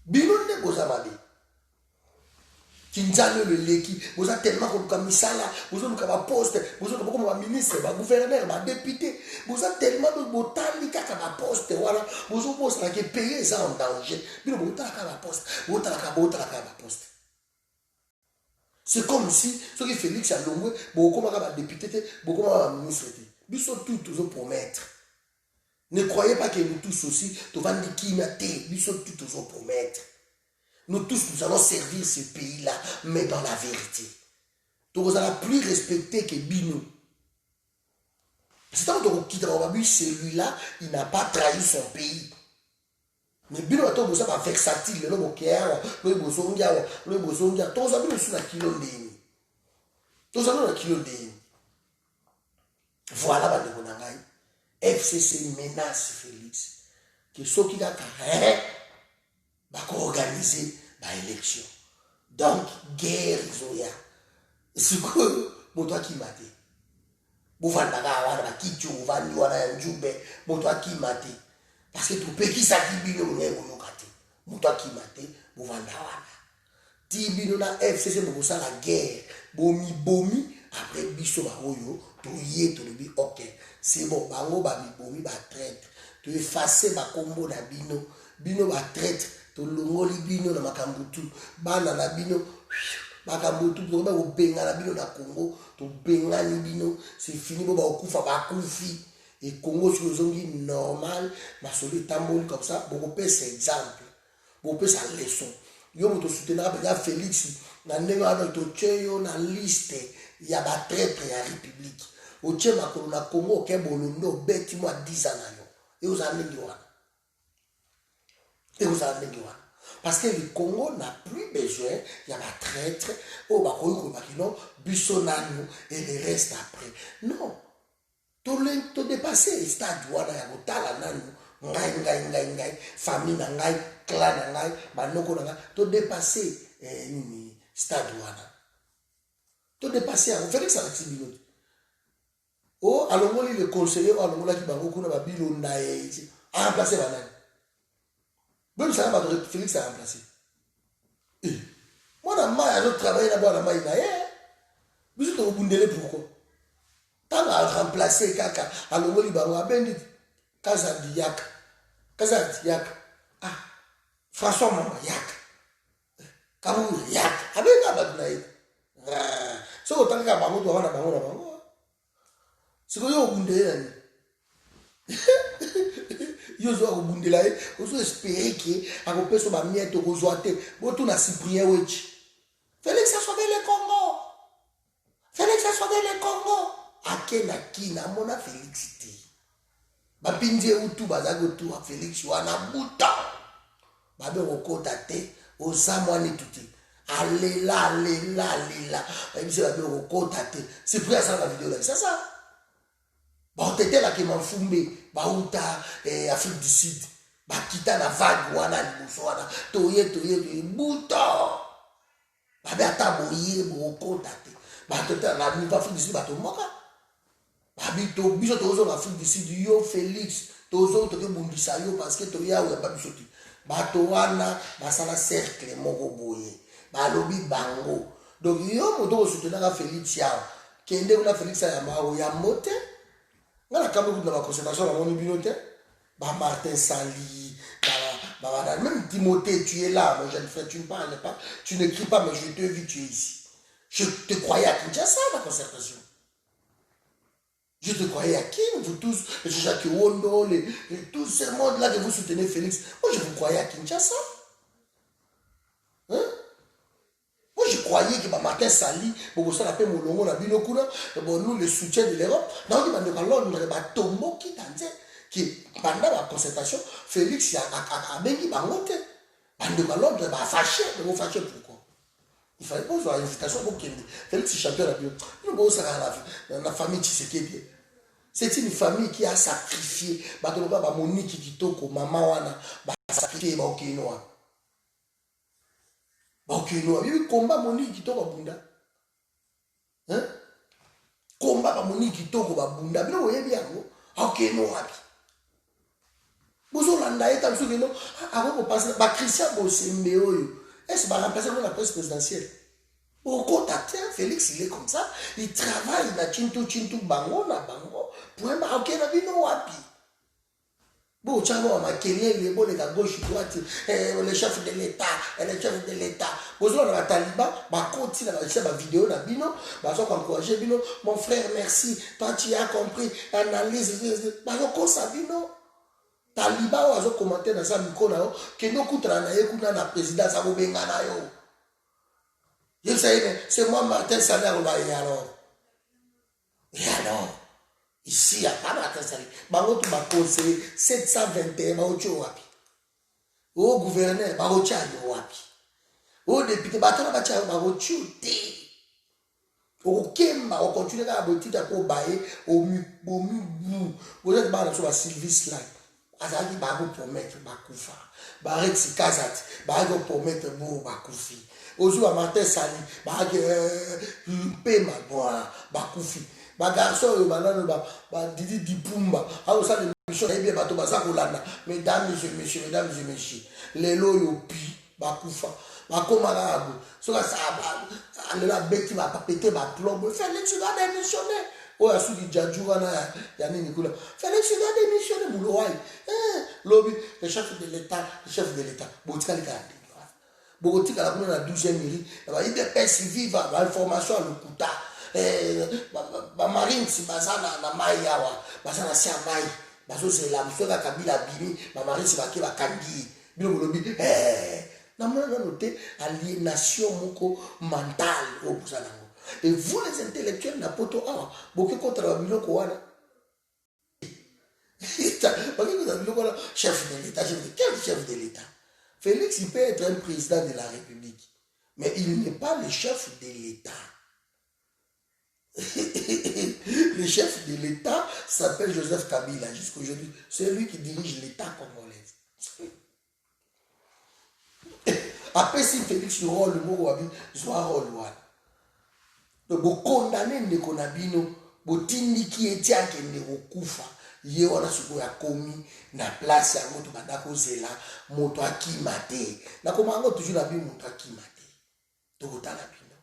bino ne boza mabe kinzalo le leki boza tellement ko kamisala boza luka ba poste boza ko ba ministre ba gouverneur ba député boza tellement de botali kaka ba poste wala boza poste na ke payer ça en danger bino botala ka ba poste botala ka ba poste. C'est comme si, ce que Félix a longué, beaucoup de députés, beaucoup de ministres, ils sont tous promettre. Ne croyez pas que nous tous aussi, nous allons dire qui ils sont tous promettre. Nous tous, nous allons servir ce pays-là, mais dans la vérité. Donc, vous allez plus respecter que Bino. C'est tant que celui-là, il n'a pas trahi son pays. Mais bino bato bosa ba versatile lo bokeawa lo bosongia to za bino suna kilo ndeni to za na kilo ndeni voilà bandeko na ngai FCC menace Félix que soki kaka ba ko organiser ba élection donc guerre zoya siko moto akimate buvanda ga wana ba kitu vandi wana ya njube moto akimate. Parce que tout pays qui s'active, on est au Yokate. Mouta qui mate, Bouvandawana. Tibino na FCC, nous la guerre. Bomi, après biso baoyo toye tolobi ok c'est bon bango bamibomi batraître toefase bakombo na bino batraître tolongoli bino na makambo tu bana na bino makambo tu tokoba kobenga na bino na Congo tobengani bino c'est fini bo bakufa bakufi et Congo sur zongi normal na soli tamboli comme ça bokopesa exemple bokopesa leçon yo moto soutenir ba Félix na ndenge wana tocheyo na liste ya batraître ya république oche makolo na Congo ke bolondo beti moi 10 ans na yo et aux années parce que le Congo n'a plus besoin il y a la traître au bakoyo bakino bisonano et le reste après non to dépasser stade wana ya kotala nanu ngai famille na ngai clan na ngai banoko na ngai to dépasser nini stade wana to dépasser en Félix Alexibino oh alongoli le conseiller alongola ki bango kuna babilo ndaye a remplacer banani bon ça va Félix a remplacé moi na ma je travaille là-bas na mai na biso to bundele pourquoi tant à remplacer kaka alongoli bango abendi kaza diak ah François Mama yak kamu yak abenga badnaye so tanga bango to wana bango siko yo bundela ni yo zo bundela ozo espérer que akopeso ba mieto ko zoate botu na Cyprien wechi Félix a sauvé le Congo akena kina mona Félix ti bapinje utu bazago tu Félix wana buta babe okota te osamwani tuti alela ebise babe okota te c'est pour ça la vidéo là ça baotete la kemafumbe bauta Afrique du Sud bakita na vague wana liboso wana toye buta babe ata boye bokota te batota na niveau Afrique du Sud batomoka babito biso tozo na Afrique du Sud yo Félix tozo toke bundisa yo parce que toya ya babiso ti bato wana basala cercle moko boye balobi bango donc yo moto soutenir Félix yao kende kuna Félix ya mao ya mote ngala kambe kuna ba concentration na moni binote ba Martin Sali ba même Timothée tu es là mon jeune frère tu ne parles pas tu n'écris pas mais je te vis tu es ici je te croyais à Kinshasa la concertation je te croyais à qui vous tous Jacques Wondo tout ce monde là que vous soutenez Félix moi je vous croyais à Kinshasa hein moi je croyais que Martin Sali pour ça l'appelle Molongo na binokuna bon nous le soutien de l'Europe donc il m'a dit Londres ba tombo qui tante qui pendant la concertation Félix a bengi bangote bande ba Londres ba fâché pourquoi il fallait pas une invitation pour qu'il Félix champion la bio nous bon ça la famille Tshisekedi c'est une famille qui a sacrifié ba to ba Monique Kitoko maman wana ba sacrifié ba okinoa il combat Monique Kitoko bunda hein combat ba Monique Kitoko ba bunda bino oyebi yango okinoa bozo landa eta biso keno ako passer ba Christian Bosembe oyo est-ce ba remplacer dans la presse présidentielle au contact Félix il est comme ça il travaille na chintu bango na bango pour ma okena bino wapi bon chamo ma Kenya les bon les à gauche droite le chef de l'état bozo na taliban ba continue na ba vidéo na bino ba so encourager bino mon frère merci toi tu as compris analyse ba ko sa bino taliban wazo commenter na sa micro na yo kendo kutra na ye kuna na présidence a bobenga na yo je sais c'est moi Martin Salaire et alors ici il y a pas Martin Salaire bango tu ba conseiller 721 ba ocho wapi au gouverneur ba ocho wapi au député ba tona ba cha ba ocho te au kemba au continuer à botita ko bae au mu vous êtes ba na so ba service là azali ba ko promettre ba kufa ba rex kazat ba ko promettre bo ba kufi ozu a Martin Sali ba pema ba kufi ba garçon banano ba Didi Dipumba a ça de mission et bien bato ba za kolanda mesdames et messieurs lelo yo pi ba kufa bakoma kaka soki alela abeti bapapete baplombe Félix doit démissionner oyo asuki jaju wana ya nini kuna Félix doit démissionner bulo wayi lobi le chef de l'état botikali kaka bokotikala kuna na 12e mairie baidps viva bainformation ya lokuta bamarines baza na mai awa baza na se ya mai bazozela mifeka kabila bimi bamarines bake bakangi bino bolobi namona nano te aliénation moko mentale oyo boza nango et vous les intellectuels na poto awa boke contre babiloko wana bake koza biloko wana chef de l'état quel chef de l'état Félix, il peut être un président de la République, mais il n'est pas le chef de l'État. Le chef de l'État s'appelle Joseph Kabila jusqu'aujourd'hui. C'est lui qui dirige l'État congolais. Après, si Félix aura le mot, il sera rôle. Donc, vous condamnez les Konabino, vous tindez qui est tiens qui est Kufa. Ye wana suko ya komi na place ya moto bandako zela moto akima te na komango toujours na bi moto akima te to kotala bino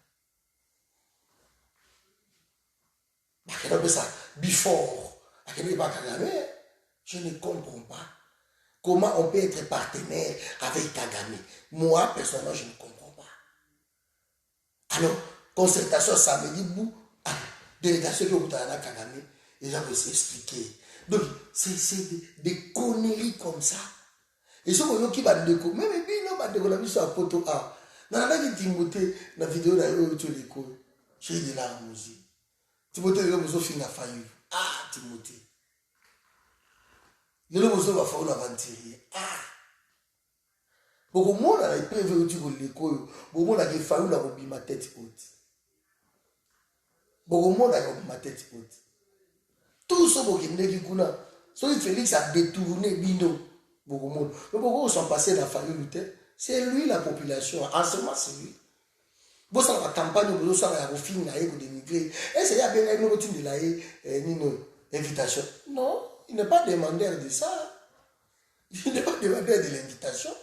bakena pesa before akene ba Kagame je ne comprends pas comment on peut être partenaire avec Kagame. Moi personnellement je ne comprends pas. Alors concertation samedi bout délégation que vous avez Kagame et j'avais s'expliquer. Donc, c'est des conneries comme ça. Et ce qu'on qui va déco, même bien, on va déco la vie sur la photo A. Dans la vie Timothée, la vidéo là, tu l'écoutes. J'ai de la musique. Timothée, il a besoin de finir la faillite. Ah, Timothée. Il a besoin de faire une aventure. Ah. Beaucoup de monde a prévu que tu l'écoutes. Beaucoup de monde a failli la robe ma tête haute. Beaucoup de monde a robe ma tête haute. Tout ce qui kuna, celui Félix a détourné Bino, beaucoup de monde. Mais beaucoup sont passés dans la famille, c'est lui la population. En ce moment, c'est lui. Vous savez la campagne, vous savez la refine, la égo d'émigrer. Et c'est là bien une routine de la invitation. Non, il n'est pas demandeur de ça. Il n'est pas demandeur de l'invitation.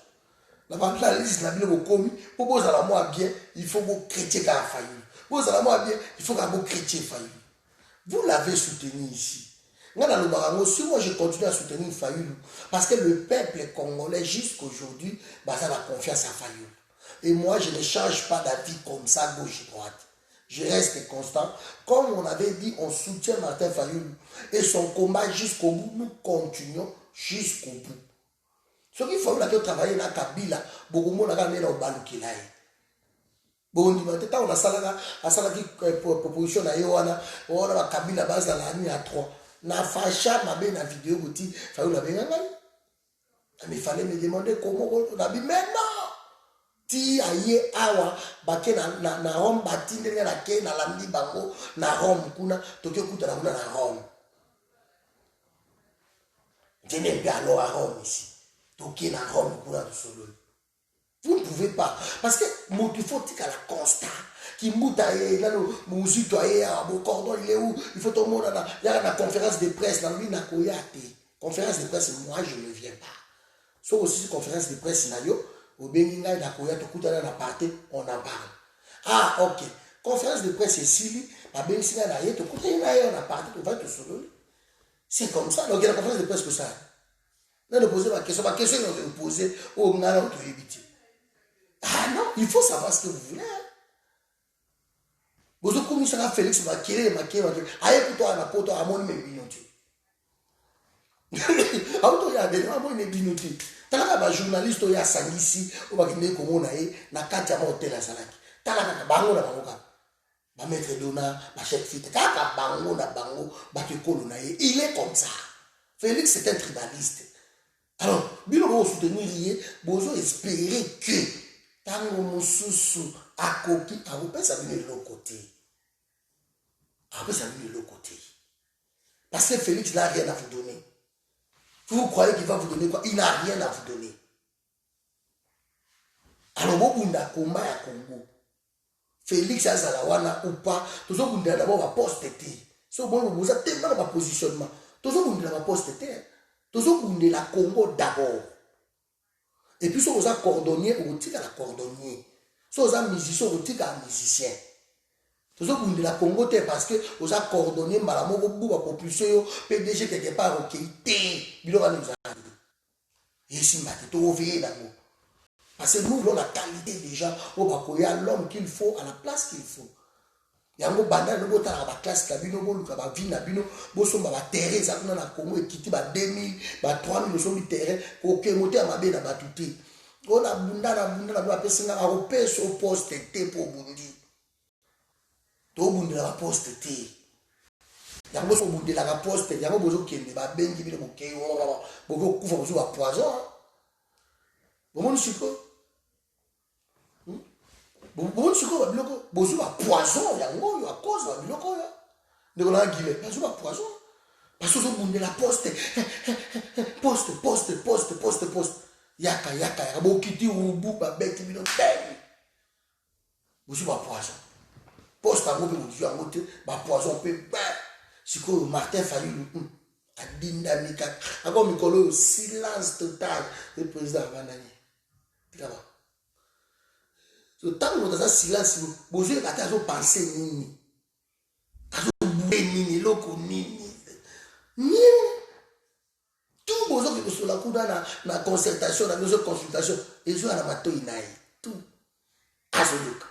La liste n'a bien commis. Pour vous allez moi bien, il faut que vous chrétiens qui a failli. Vous allez moi bien, il faut que vous chrétiens failli. Vous l'avez soutenu ici. Si moi je continue à soutenir Fayoulou, parce que le peuple congolais jusqu'aujourd'hui, ça a confiance à Fayoulou. Et moi je ne change pas d'avis comme ça, gauche et droite. Je reste constant. Comme on avait dit, on soutient Martin Fayoulou. Et son combat jusqu'au bout, nous continuons jusqu'au bout. Ce qu'il faut travailler dans Kabila, beaucoup de monde a gagné dans le Baloukilaï. Bon, on a salaki proposition na yoana, on a Kabila base dans la nuit à 3. Na facha ma ben na vidéo bouti, fa la ben ngai. Mais il fallait me demander comment on a dit mais non. Ti aye awa bake na Rome batinde na ke na lamdi bango na Rome kuna tokyo kuta na Rome. Je n'ai pas alors à Rome ici. Tokyo na Rome kuna de solo. Vous ne pouvez pas. Parce que il faut que la constat. Qui moutaille, là, mon citoyen, mon cordon, il est où? Il faut tout le monde, il y a la conférence de presse, dans lui, conférence de presse, moi, je ne viens pas. Sauf aussi, conférence de presse, au Béninga, on en parle. Ah, ok. Conférence de presse, ici, on va te solo. C'est comme ça. Donc, il y a la conférence de presse que ça. Là, de poser ma question, on va poser au Nana, ah non, il faut savoir ce que vous voulez. Vous avez commis ça à Félix, vous avez maquillé. Aïe, pour toi, ma pote, à mon mébinoté. À toi, il y a mon mébinoté. T'as un journaliste, il y a Sangisi, ou va gagner comme on a eu, na katia motel à Salaki. T'as un bango na bango. Ma maître donna, ma chef fit, t'as un bango na bango, baké kolonaye. Il est comme ça. Félix, c'est un tribaliste. Alors, bien vous soutenir, vous espérer que. Tango mususu akoki akopesa bino de l'autre côté. Akopesa bino de l'autre côté. Parce que Félix n'a rien à vous donner. Vous croyez qu'il va vous donner quoi? Il n'a rien à vous donner. Alors, vous avez un combat à Congo. Félix a Zalawana ou pas, tout ça, vous avez d'abord ma poste. Si vous avez tellement de positionnement, tout ça, vous avez ma poste. Tout ça, vous avez la Congo d'abord. Et puis, si vous avez cordonnier, vous tirez la cordonnier. Si vous êtes musicien, vous êtes un musicien. Vous êtes la Congo parce que vous avez coordonné malamoko pour propulser PDG quelque part au Kéité. Et si vous veillez d'abord. Parce que nous voulons la qualité des gens. Il y a l'homme qu'il faut à la place qu'il faut. Il y a un bandit qui est dans la classe, qui a une vie, qui a une terrain, qui a un Congo, qui a 2000, 3000 de terrain, qui a un moteur à ma battuti. On a bunda, au poste T pour Bundi. To bundi la poste T. Yango so bundi la poste, yango bozo kende ba bengi bile bokei, bozo kufa bozo ba poison. Bomoni siko. Bomoni siko ba biloko, bozo ba poison yango yo a cause ba biloko yo. Ndeko la ngile, bozo ba poison. Parce que so bundi la poste. Poste. Yaka bokiti ubu ba beti bile beng. Bozo ba poison. Poste à gauche, vous avez un bah poison peu si que Martin Fayulu a dynamique encore Mikolo silence total le président Vanani là-bas le temps où vous avez silence vous avez à penser nini à nini loko nini tout vous avez sur la coude na concertation na nos consultation et je à la mato inaï tout à ce look.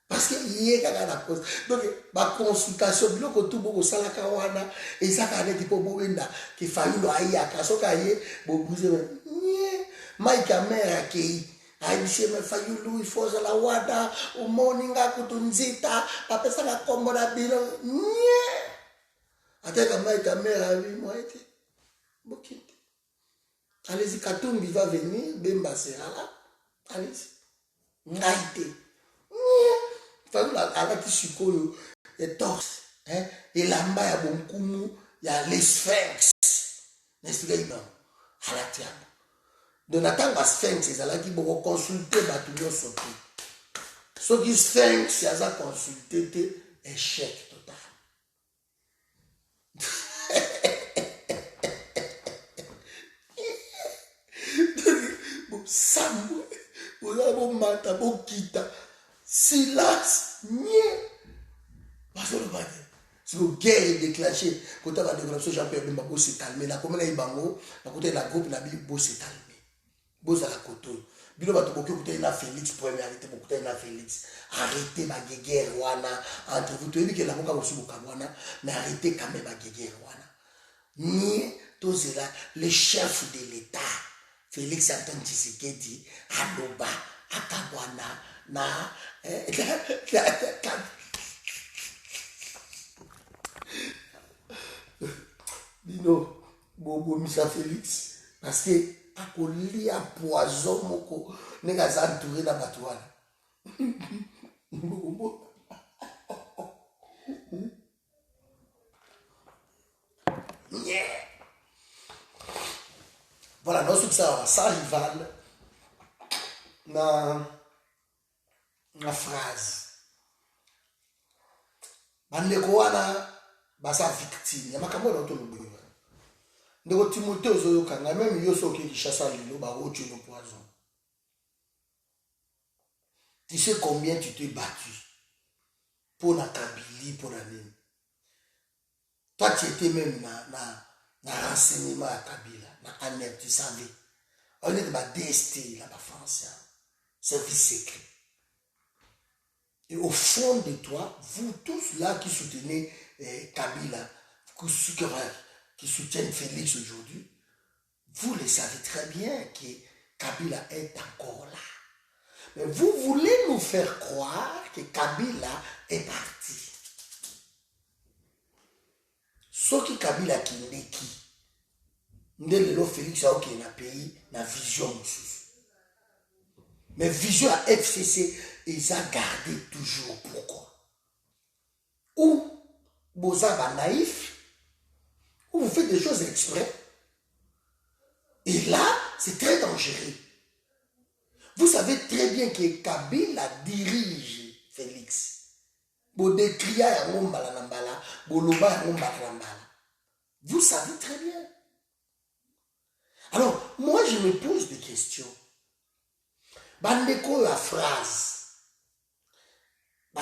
Parce que y a la cause. Donc, ma consultation, il faut tout beaucoup ça la kawana et ça quand il faut bouenda qui faillit le aïe à casso cahier pour bouger. Mike Amera qui a dit me failli lui il faut la wada au morning à kutunzita après ça la combo la bilo. Attends Mike Amera lui moi été bokit. Allez-y Katumbi va venir Bemba sera là. Allez-y. Naïté. À la Kishikoyo, et torse, et lamba ya bonkumu, ya les sphinx. N'est-ce pas, non? À la tienne. De n'attendre la sphinx, c'est là qui vont consulter, bah, tout le monde sauter. Ce qui sphinx, c'est à consulter, échec total. Bon, Sambo, vous avez bon mata, bon kita. Silence, nie. Parce que si la guerre est déclenchée, quand on a déclenché Jean-Pierre Bemba, il s'est calmé. La commune est bango, la côté de la groupe, la Bible, il s'est calmé. Il à la côté. Bilo va te beaucoup écouter na Félix, premier arrêté beaucoup na Félix. Arrêtez ma guerre wana entre vous. Tu dis que la moka aussi beaucoup wana, mais arrêtez quand même ma guerre wana. Ni tous là, le chef de l'État, Félix Antoine Tshisekedi, Aloba, Akabwana. Na Dino Bobo Misa Félix parce que akoli a poison moko nega za entouré na batouana. Voilà, non c'est ça, ça rival na la phrase bandeko wana basa victime ya makambo na otoloboyo ndeko Timothée ozoyokanga même yo soki Kinshasa lelo baocho no poison. Tu sais combien tu t'es battu pour la Kabylie, pour la nini. Toi tu étais même na renseignement à Kabila na ANEP, tu savais on est de DST là-bas France service secret. Et au fond de toi, vous tous là qui soutenez Kabila, qui soutiennent Félix aujourd'hui, vous le savez très bien que Kabila est encore là. Mais vous voulez nous faire croire que Kabila est parti. Ce qui Kabila qui n'est qui, Ndelo Félix a aucun pays, na vision. Mais vision à FCC, ils ont gardé toujours. Pourquoi? Ou vous êtes naïf, ou vous faites des choses exprès. Et là, c'est très dangereux. Vous savez très bien que Kabila dirige Félix. Vous savez très bien. Alors, moi, je me pose des questions. bandeko la phrase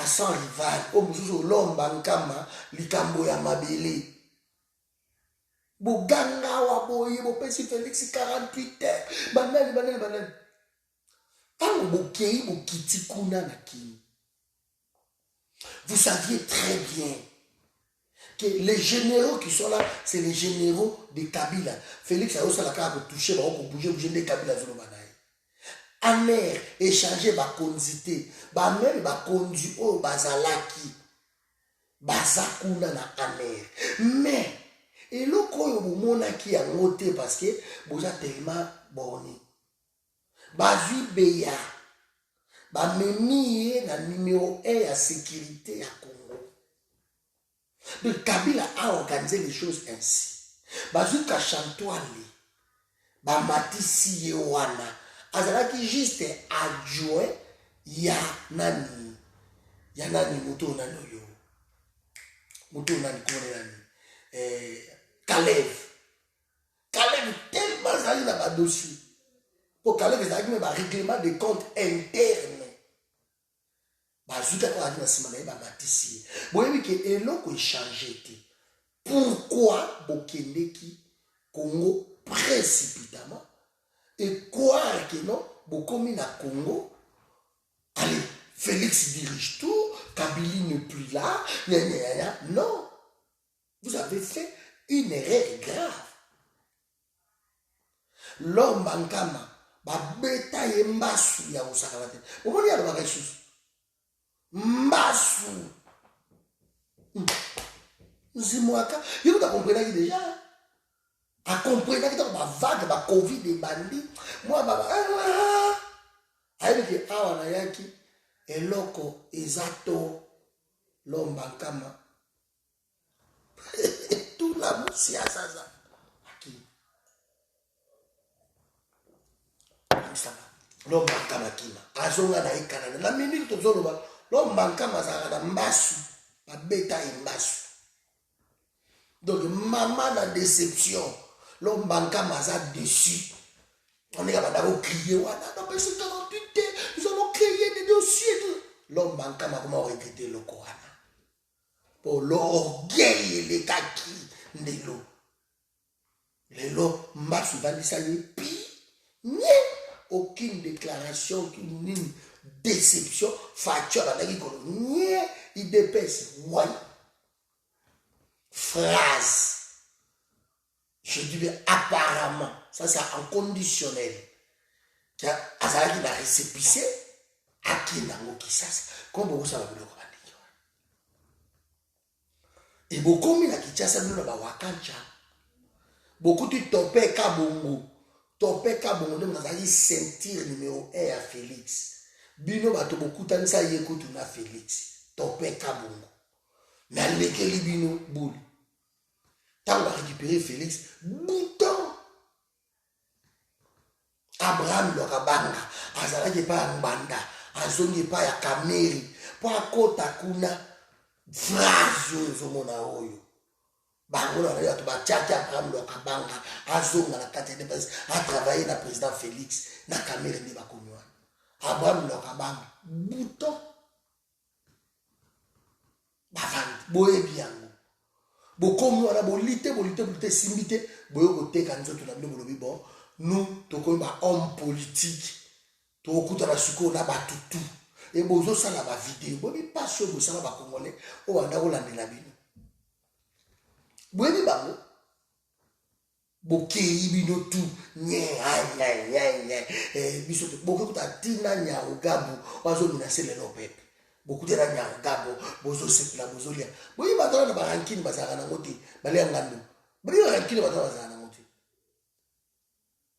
sans rival omususu olomba nkama likambo ya mabele boganga wa boye bopesi Félix 48 heures banani tango bokei bokiti kuna na kini. Vous saviez très bien que les généraux qui sont là, c'est les généraux de Kabila. Félix a aussi la carte toucher, bouger de Kabila. Amer, échanger, condité, même conduit au bazalaki, bazakuna na amer. Mais, et le koyo monaki a noté parce que vous êtes tellement borné. Bazui beya, memi na numéro 1 à sécurité à Congo. Donc Kabila a organisé les choses ainsi. Bazui Kachantoali, Matisi Yewana, azalaki juste adjoint ya nani moto nani kone nani Kalev tellement zali na ba dossier pour Kalev ezalaki me ba règlement de compte interne bazuka kwa na sima na Matisi boyebi ke eloko échanger te. Pourquoi bokendeki Congo précipitamment et croire que non, beaucoup na Congo, allez, Félix dirige tout, Kabila n'est plus là, non. Vous avez fait une erreur grave. L'homme bankama, beta ye mbasu ya usakalate. Vous voyez alors quelque chose? Mbasu. Zimwaka, vous avez compris déjà? A compris que dans ma vague, ma Covid et bandit, moi, avec awa na yaki, eloko ezato lombankama. Tout la moussia sasa. Aki. Lombankama kima. Azonga na ikana. Na minute tozoloba, lombankama zaka mbasu, ba beta mbasu. Donc maman na déception. L'homme banca maza dessus. On est capable de crier, non, mais c'est 48 heures, nous allons créer des dossiers. L'homme banca m'a comment regretter le Coran. Pour l'orgueil et les kaki, Nelo. Lelo, m'a souvent dit ça, aucune déclaration, aucune déception, facture, il dépêche, phrase. Je dis apparemment, ça c'est en conditionnel. Azalaki na récépissé, aki nango kisasa. Comment vous savez le Rwanda? Et beaucoup mina kichasa nous na wakancha. Beaucoup tu topé kabongo. Topé kabongo nous azali sentir numéro 1 à Félix. Bino bato beaucoup tanisa yekutu na Félix. Topé kabongo. Na lekeli bino boule. Tant on a récupéré Félix, bouton. Abraham le rabanga, azalaki pa mbanda, azongi pa ya kameri, po akota kuna phrase oyo mona oyo. Bango na ya to ba tchaki Abraham le rabanga, azonga na kati de base, a travaillé na président Félix na kameri ni bakonwa. Abraham le rabanga, bouton. Bavandi, boye biango. Bokomi wana bolite simbite boyo koteka nzoto na bino bolobi bon nous tokomi ba homme politique tokuta na suko na batutu et bozo sala ba vidéo bobi pas sur bo sala ba congolais o wanda ko landela bino boyebi bango bokei bino tu biso bokuta tina nya ogabu wazo minase lelo pepe. Beaucoup de gens ont gabo, bozo sepla, bozo lia. Oui, maintenant on a barankini bazara na ngoti, bali angando. Bali barankini maintenant bazara na ngoti.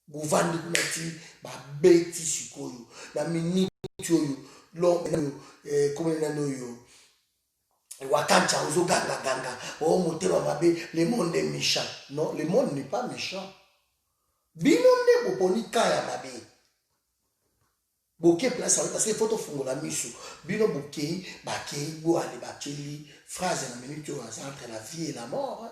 Buvandi kunati ba beti sikoyo, na minute oyo, lo comme nano yo. Wakancha ozo ganga, oh motema mabe, le monde est méchant. Non, le monde n'est pas méchant. Binonde boponi kaya mabe. Bokeh place parce que photo fongo la miso bino bokeh bakei bo ale bakeli phrase na minute entre la vie et la mort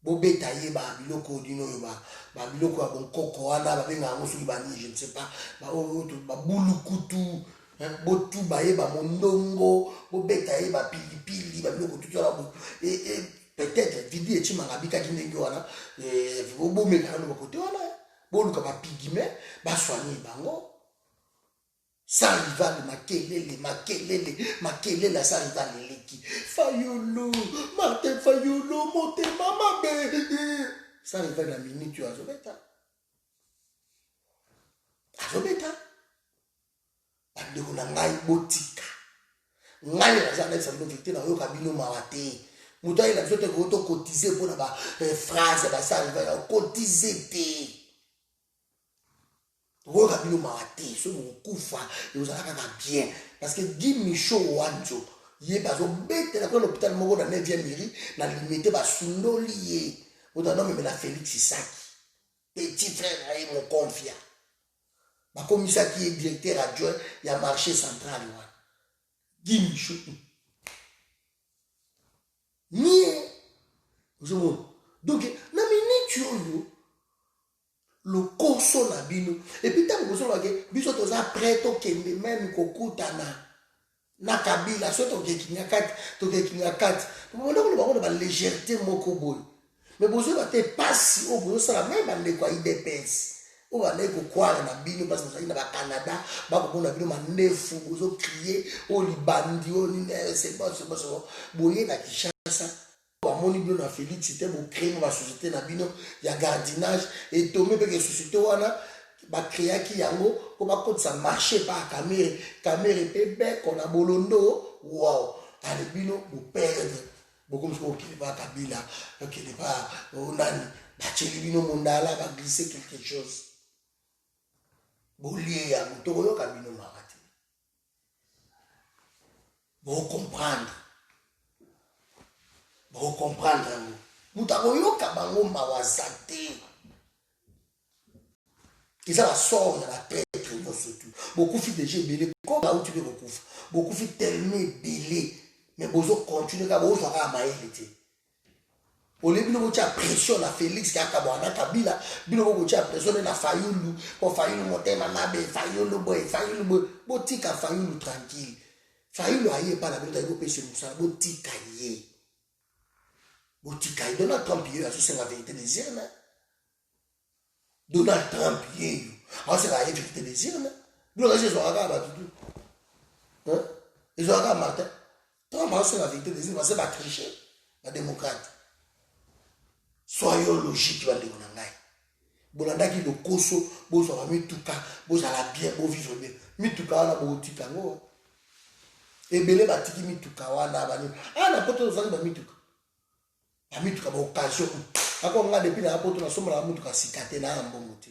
bobeta ye ba biloko dino yo ba biloko ya bonkoko wana babenga yango soki bani je ne sais pas babulukutu botu baye bamondongo bobeta ye bapilipili babiloko tutu wana peut-être vidi etimanga abikaki ndenge wana bomekaka no bakote wana boluka bapigime baswanye bango sans rival makelele sans rival eleki Fayulu Martin Fayulu motema mabe sans rival na minute yo azobeta bandeko na ngai botika ngai naza na sabino victoire na yoka bino mawa te moto ayela biso te koto cotiser mpona baphrase sans rival cotiser te oyoka bino mawa te soki okokufa ozala kaka bien parce que Guy Michaud wanzo ye bazobetela kuna l'hôpital moko na 9e mairie na limité basundoli ye otana memela Félix Isaki petit frère aye mon confia bakomisaki ye directeur adjoint ya marché central wana Guy Michaud nie ozomona donc na minute oyo lokoso na bino epuis ntango bozolobake biso toza prêt tokende meme kokutana na Kabila so tokekinga kati bonda koloba ngo na balégèreté moko boye mais bozoyeba te pasi oyo bozosala meme bandeko ya IDPS oyo bandeki kokwala na bino mpasi bozali na bacanada bakomona bino mandefu bozokrie oyo libandi oyo nisebo boye na Kinshasa bamoni bino na Félix te bocréme basociété na bino ya gardinage etome mpeke société wana bakreaki yango mpo bakotisa marché pa camere mpe beko na bolondo wow ale bino boperdre bokomisi okende pa Kabila okende pa onani batieli bino mondala baglisse quelque chose bolie yango tokoyoka bino mawa te bocomprendre yango moto akoyoka bango mawa za te eza basort ya baprêtre nyonso tu bokufi deja ebele koma auti mpe kokufa bokufi tellement ebele mais bozocontinue kaka bozwaka mayele te ole bino botia pression na Félix kaka bwana Kabila bino bokotia pression na Fayulu po Fayulu motema mabe Fayulu boy botika Fayulu tranquille Fayulu aye pa na bino tayi bopesa mosala botika ye Donald Trump ye azosenga vérité des yeux Donald Trump ye azosenga ye vérité des yeux bino kasi ezwaka kaka batutu ezwaka kaka Martin Trump azosenga vérité des yeux base batriche badémocrate soyons logique bandeko na ngai bolandaki lokoso bozwa bamituka bozala bien bovivre bien mituka wana botika yango ebele batiki mituka wana bani na poto ozali bamituka bamituka baoccasion ako nga depuis na poto nasombola bamituka sika te na mbongo te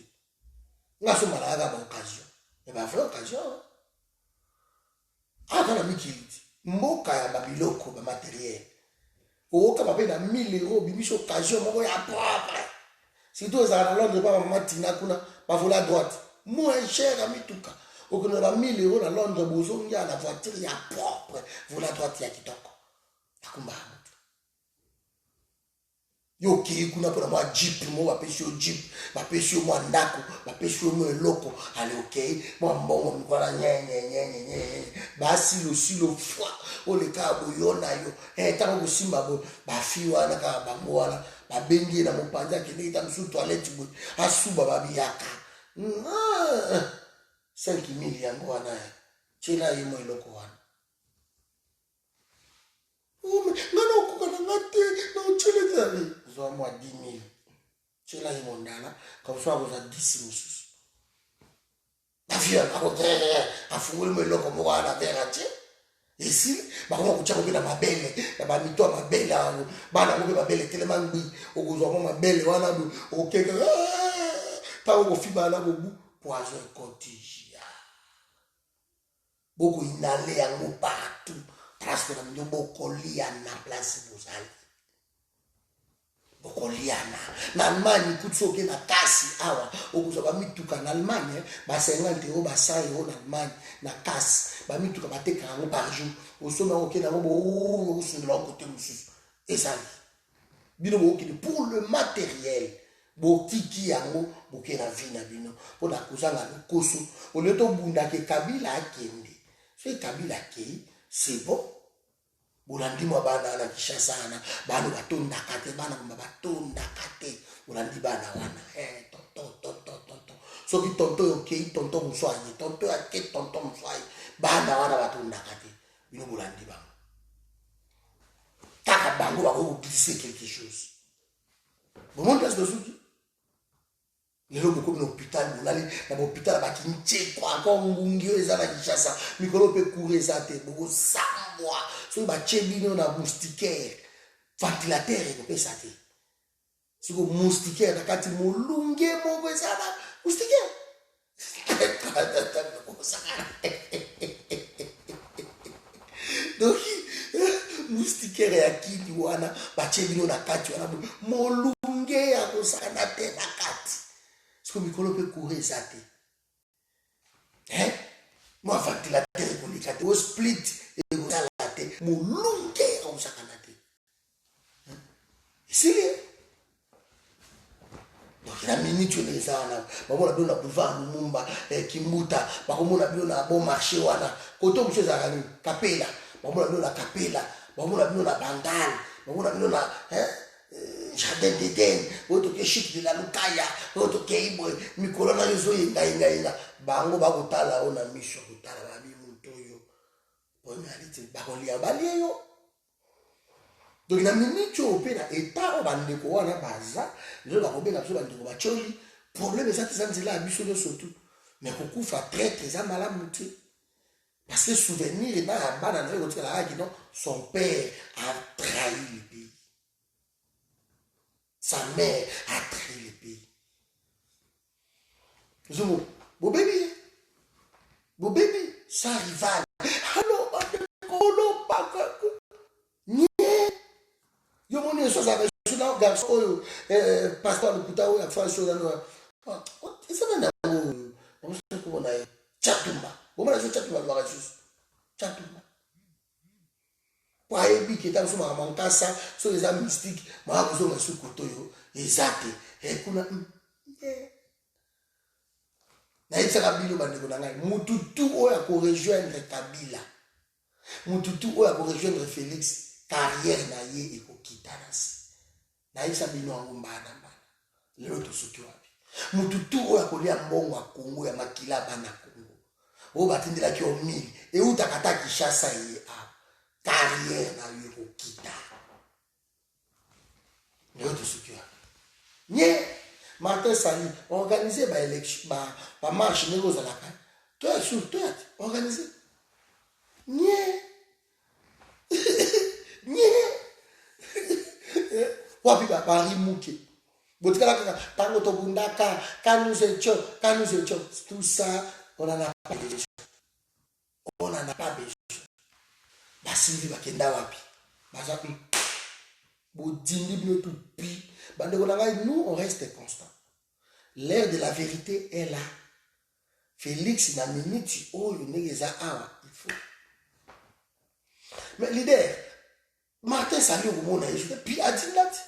nga sombola kaka baoccasion bavrai occasion ata na mikili ti mboka ya babiloko bamateriel oka bape na 1000 euros bimisho occasion moko ya propre surtout ezala na Londres pa mama tina kuna bavola droite moins cher ya mituka okona ba 1000 euros na Londres bozongia na voiture ya propre vola droite ya kitoko akumba mutu yo ki kuna pona mwa jeep mo bapesi yo jeep bapesi yo mwa ndako bapesi yo mo eloko ale okay mwa mbongo mikola nye basi lo silo fwa oleka boyona yo tango kosimba bo bafi wana ka bango wana babengi na mopanza kende ita msu toilette bo asuba babiyaka 5000 yango wana chela yimo eloko wana ngana okukana ngate na uchele zali zwa mwa 10000 chela yimo ndala kwa sababu za 10 mususu bafia akotere afungule mo eloko mo wana verache ici bakoma kuchako bila mabele na bamito mabele yango bana ngobe mabele telema ngbi okuzwa mo mabele wana du okeka ta okofiba na bobu poison cotija boko inale yango partout parce que na myo bokolia na place bozali bokoliana na Allemagne kutsoke na kasi awa okuzwa bamituka na Allemagne ba 50 euros ba 100 euros na Allemagne na kasi bamituka bateka yango par jour osoma okena ngo bo osundela côté mususu ezali bino bokende pour le matériel botiki yango boke na vie na bino mpona kozanga lokoso olio tobundaka Kabila akende so Kabila akei c'est bon bolandi mwa bana na Kinshasa wana bana batondaka te bana mba batondaka te bolandi bana wana tonton soki tonton okei tonton moswaye tonton ake tonton moswaye bana wana batondaka te bino bolandi bango kaka bango bakoglisser quelque chose bomoni place dosuki lelo bokomi na hôpital bolali na bahôpital bakintiekwa ako ngungi oyo eza na Kinshasa mikolo mpe cour eza te bokosambwa soki batie bino na moustiquaire ventilateur ekopesa te siko moustiquaire na kati molunge moko eza na moustiquaire donc moustiquaire ya kini wana batie bino na kati wana molunge ya kosana te na kati siko mikolo mpe cour eza te moi ventilateur ekoleka te o split ekozala te molunge ya kosakana te esili donc na minute oyo eza wana bamona bino na boulevard Lumumba Kimbuta bakomona bino na bon marché wana koto mosu ezalaka nini Kapela bamona bino na Kapela bamona bino na Bandal bamona bino na Jardin d'Eden oyo toke Chic de la Lukaya oyo toke Iboy mikolo na yo ezoyengayengayenga bango bakotala oyo na miso kotala babi moto oyo poyalite bakolia balie yo donc na minute oyo mpe na eta oyo bandeko wana baza lelo bakobenga biso bandeko batioli problème eza te eza nzela ya biso nyonso tu mais kokufa traître eza malamu te parce que souvenir ena ya bana nzela kotikala kaki non son père a trahi le pays sa mère a trahi le pays zomo bobebi sa rival alors bandeko baka yo moni eso za na garçon oyo pasteur Lokuta oyo afa so na esa na ngo on ko na chatumba bomona so chatumba ba Jesus chatumba kwa ebi ke ta so ma mankasa so eza mystique ma ko so na su kotoyo ezate kuna na isa kabilo bandeko na ngai mututu oyo ko rejoindre Kabila mututu oyo ko rejoindre Félix carrière na ye ekokitana si na isa bino yango mbana lelo tosuki wapi mututu oyo akolia mbongo ya Kongo ya makila bana Kongo oyo batindelaki o 1000 eutakata Kinshasa ye a carrière na ye ekokita lelo tosuki wapi nye Martin Sali organiser ba élection ba marche ndenge ozalaka toi sur toi organiser nye wapi bari muke botikala kaka tango tobundaka kanuze cho tout ça on en a pas besoin basimbi bakenda wapi baza bodindi bino tout pi bandeko na ngai nous on reste constant l'heure de la vérité est là Félix na minute oyo ndenge eza awa il faut mais leader Martin Sali okomona yesu puis adinati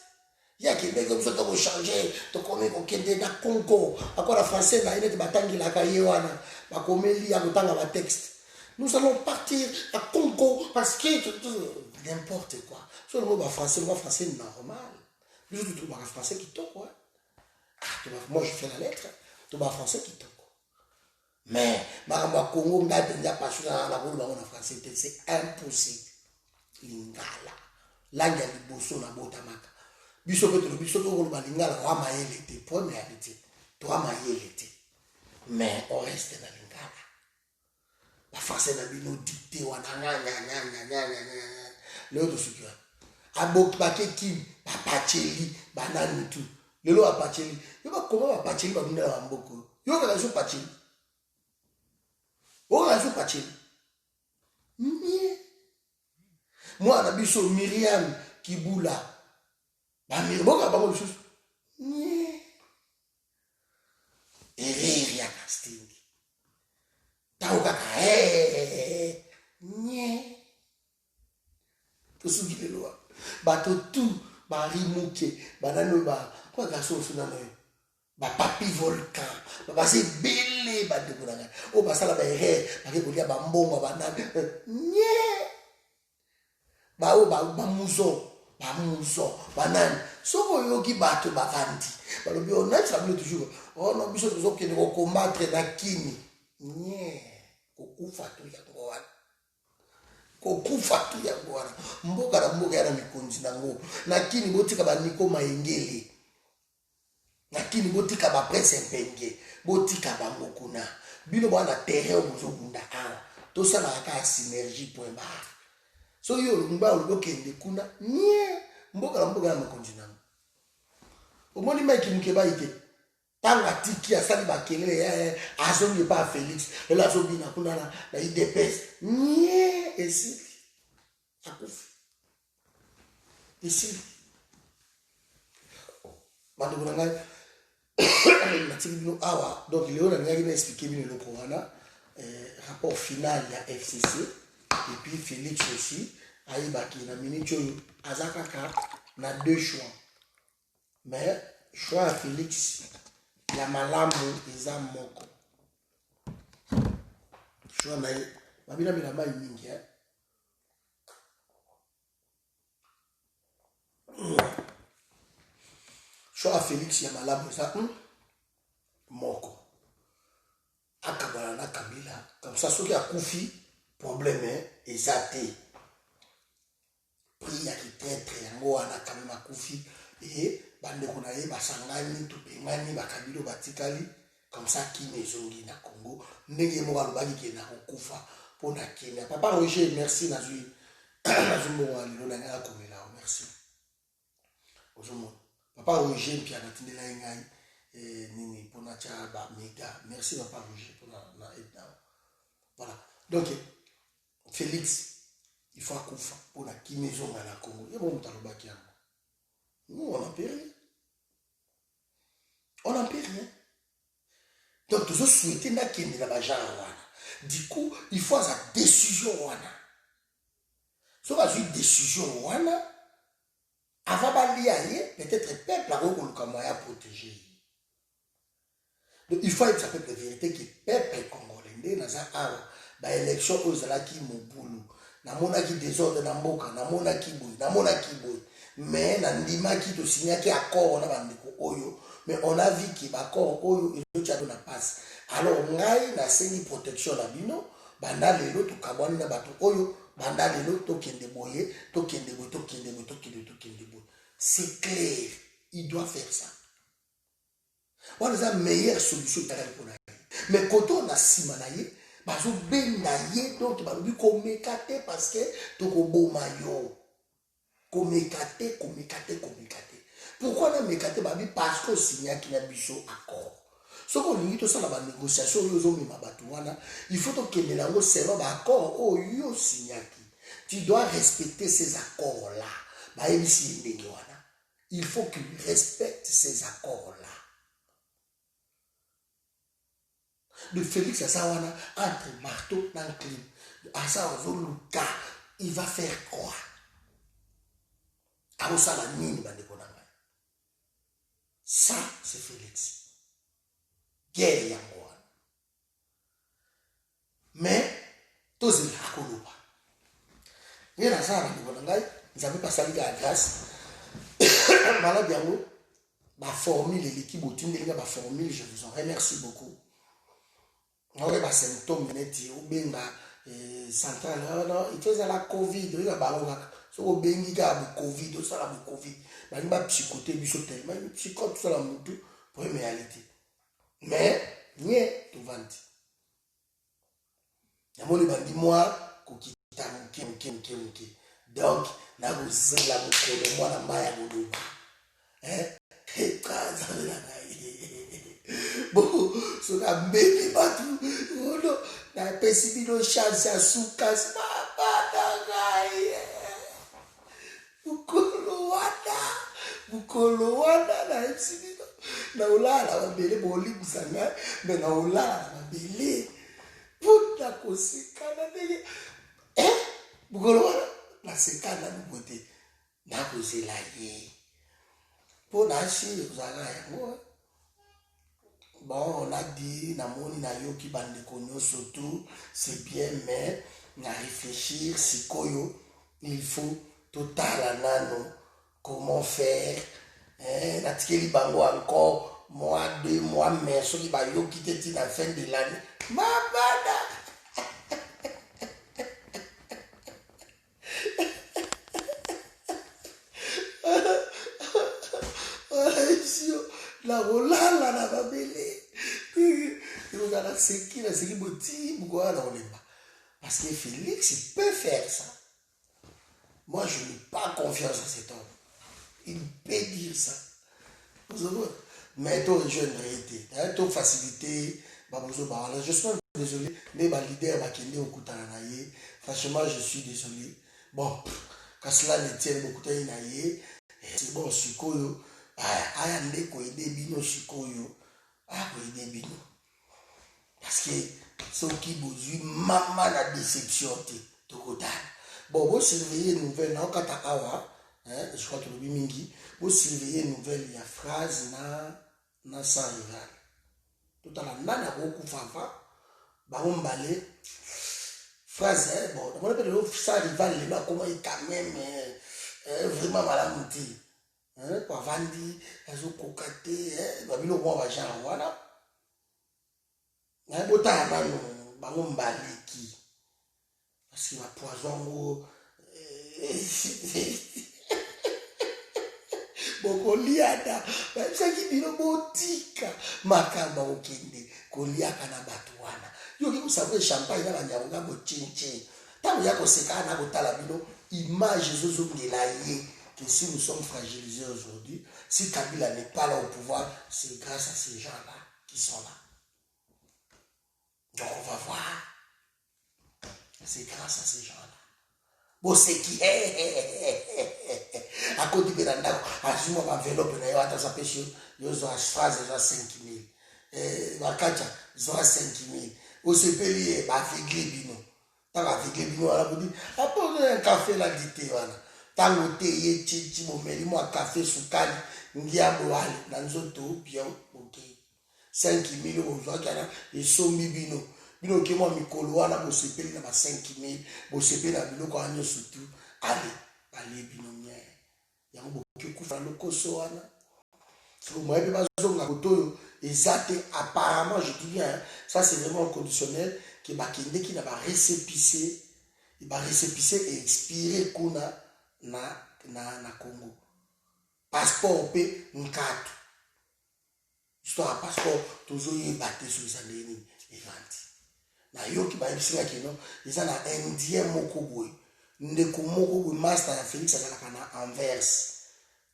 yakende comme ça to changer to komi kokende na Congo akora français na ine batangilaka ye wana bakomeli ya kotanga ba texte nous allons partir à Congo parce que n'importe quoi so le mot français normal je te trouve français qui toque quoi moi je fais la lettre to ba français qui toque mais ma Congo ngade ndia pasuna na ko ba français c'est impossible lingala langue ya liboso na botamaka biso pe biso ko ba lingala wa mayele te point réalité toi mayele te mais on reste dans lingala ba français na bino dicté wana nya lelo to sukiwa abok bakeki ba pacheli banani tu lelo ba pacheli yo ba koma ba pacheli ba bunda ba mboko yo ka zo pacheli o ka zo pacheli moi na biso Myriam Kibula ba mirboka ba mosusu ya casting tauka to sugilelo bato tout barimuke banano ba quoi garçon sunana ba papi volcan ba c'est belé ba de kunanga o ba sala ba he ba ke kolia ba mbongo banana nye ba o ba muso banani soko yoki bato bavandi balobi ona sabilo toujours ono biso tozokende kokombattre na kini nye kokufa tu yango wana mboka na mboka yana mikonzi nango na kini botika baniko mayengele na kini botika baprince mpenge botika bango kuna bino bwana terrain bozobunda awa tosala ka synergie point barre so yo lumba olokende kuna nye mboka na mboka yana mikonzi nango omoni maki mukeba ite tanga tiki asali bakelele ya azongi pa Félix le azobi na kuna na IDPS nye esi akufi esi bando kuna ngai natiki bino awa donc leo na ngai na expliquer bino loko wana rapport final ya FCC et puis Félix aussi aibaki na minute oyo azakaka na deux choix mais choix ya Félix ya malamu eza moko choix na ye babina mina mai mingi choix ya Félix ya malamu eza moko akabana na Kabila comme ça soki akufi problème eza te prix ya kitete yango wana quand même akufi et bandeko na ye basangani topengani bakabilo batikali comme ça kini ezongi na Congo ndenge moko alobaki ke na kokufa mpona Kenya papa Roger merci nazwi mbongo lelo na ngai akomela merci ozomona papa Roger mpia natindela ye ngai nini mpona tia bamega merci papa Roger mpona na edna voilà donc Félix il faut akufa mpona kini ezonga na Congo ye bo moto alobaki yango nous on n'en peut rien. On n'en peut rien. Donc, toujours souhaiter n'a qu'il n'y a pas genre. Du coup, il faut sa décision. Si on a une décision, avant de peut-être le peuple a un moyen de protéger. Donc, il faut être sa peuple de vérité que le peuple congolais, dans l'élection, aux alaki mobulu, na mona ki désordre na mboka, na mona ki boy. Mais na ndima ki to signa ki accord na bandeko oyo mais on a vu que accord oyo il a donné passe alors ngai na sengi protection na bino banda lelo to kabwani na bato oyo banda lelo to kende boye c'est clair il doit faire ça voilà la meilleure solution pour na mais quand on a simanaye bazo benga ye donc balobi ko mekate parce que to ko boma yo komekate. Pourquoi na mekate babi parce que signa qui na biso accord. So ko lingi to sala ba négociation yo zo mema batu wana, il faut to kende na ngo selon ba accord o yo signa ki. Tu dois respecter ces accords là. Ba ebisi ndenge wana. Il faut que tu respectes ces accords là. De Félix à ça wana entre marteau na clim. À ça zo luka, il va faire quoi? Ça, c'est Félix. Guerre yango. Mais, tous les akoloba. Il y a ça, ils avaient pas sali à grâce. Malade yango, ma formule, l'équipe au team, ma formule, je vous en remercie beaucoup. On a des symptômes, ou bien central, non, il faisait la Covid, il y a des so obengi ka bu Covid osala bu Covid bani ba psychoté biso tellement psychote sala mutu pour une réalité mais nie to vanti ya moni bandi moi ko kita muke donc na go zela mukolo mwana maya muduba kaza la bo so na mbeki batu ono na pesibino chance ya sukas baba ngai Bukolo wana na epsibino na ulala mabele boli kusanga me na ulala mabele puta kosikana ndenge bukolo wana na sekana mbote na kozela ye Pour nachi, vous avez bon, on a dit, namoni na yo ki bande konyo surtout, c'est bien, mais na réfléchir, si koyo, il faut total nano, comment faire, hein, na tikeli bango encore, mois, 2 mois, mais ce qui va yo quitter la fin de l'année, mabada. La rolala na babele. Parce que Félix, il peut faire ça. Moi, je n'ai pas confiance en cet homme. Il peut dire ça. Mais toi, je ne toi facilité. Je suis désolé. Mais ma leader m'a quitté au Koutaranaye. Franchement, je suis désolé. Bon, quand cela ne tient beaucoup de naye, c'est bon, Sikoyo. Aya ndeko ede bino Sikoyo. Ah, ede bino. Parce que ceux qui bozui maman la déception te total. Bon, vous surveillez une nouvelle na okata awa, hein, je crois que le bimingi, vous surveillez une nouvelle il y a phrase na sans rival. Tout à la nana beaucoup fafa, ba on balé phrase hein, bon, on appelle le sans rival les là comment il quand même vraiment malamuti. Hein, kwa vandi, azo kokate, hein, ba bino kwa ba genre voilà. Botana bango mbaliki parce que ma poison bokoliata basaki bino botika makamba okende koliaka na bato wana yoki kusavue champagne na banyabonga bochinchi ntango ya koseka na kotala bino image ezozongela ye que si nous sommes fragilisés aujourd'hui, si Kabila n'est pas là au pouvoir, c'est grâce à ces gens-là qui sont là. Donc on va voir. C'est grâce à ces gens-là. Bon, c'est qui à côté de l'endroit, à ce moment, enveloppe, il y a sa pêche, il y a une phrase, il y a 5 000. Bakacha, il y a 5 000. Au CPLI, il y a bino. Tant que bino, on a dit, apportez un café là, dit tant que tu es chichi, mon mari, moi, café, soukali, ndiabo, allez, dans le zoto, bien, ok. 5 000 aujourd'hui, et sommi bino. Bino qui moi mikolo wana bo sepeli na ba 5 000 bo sepeli na biloko anyo surtout allez bino nya ya bo ki kufa lokoso wana so moi be bazonga kotoyo ezate apparemment je dis bien hein, ça c'est vraiment conditionnel que bakende qui na ba récépissé et expirer kuna na Congo passeport pe nkatu histoire passeport toujours y battre sur les années et 20 na yo ki ba yebisika kino eza na indien moko boye ndeko moko boye master ya Félix azalaka na Anvers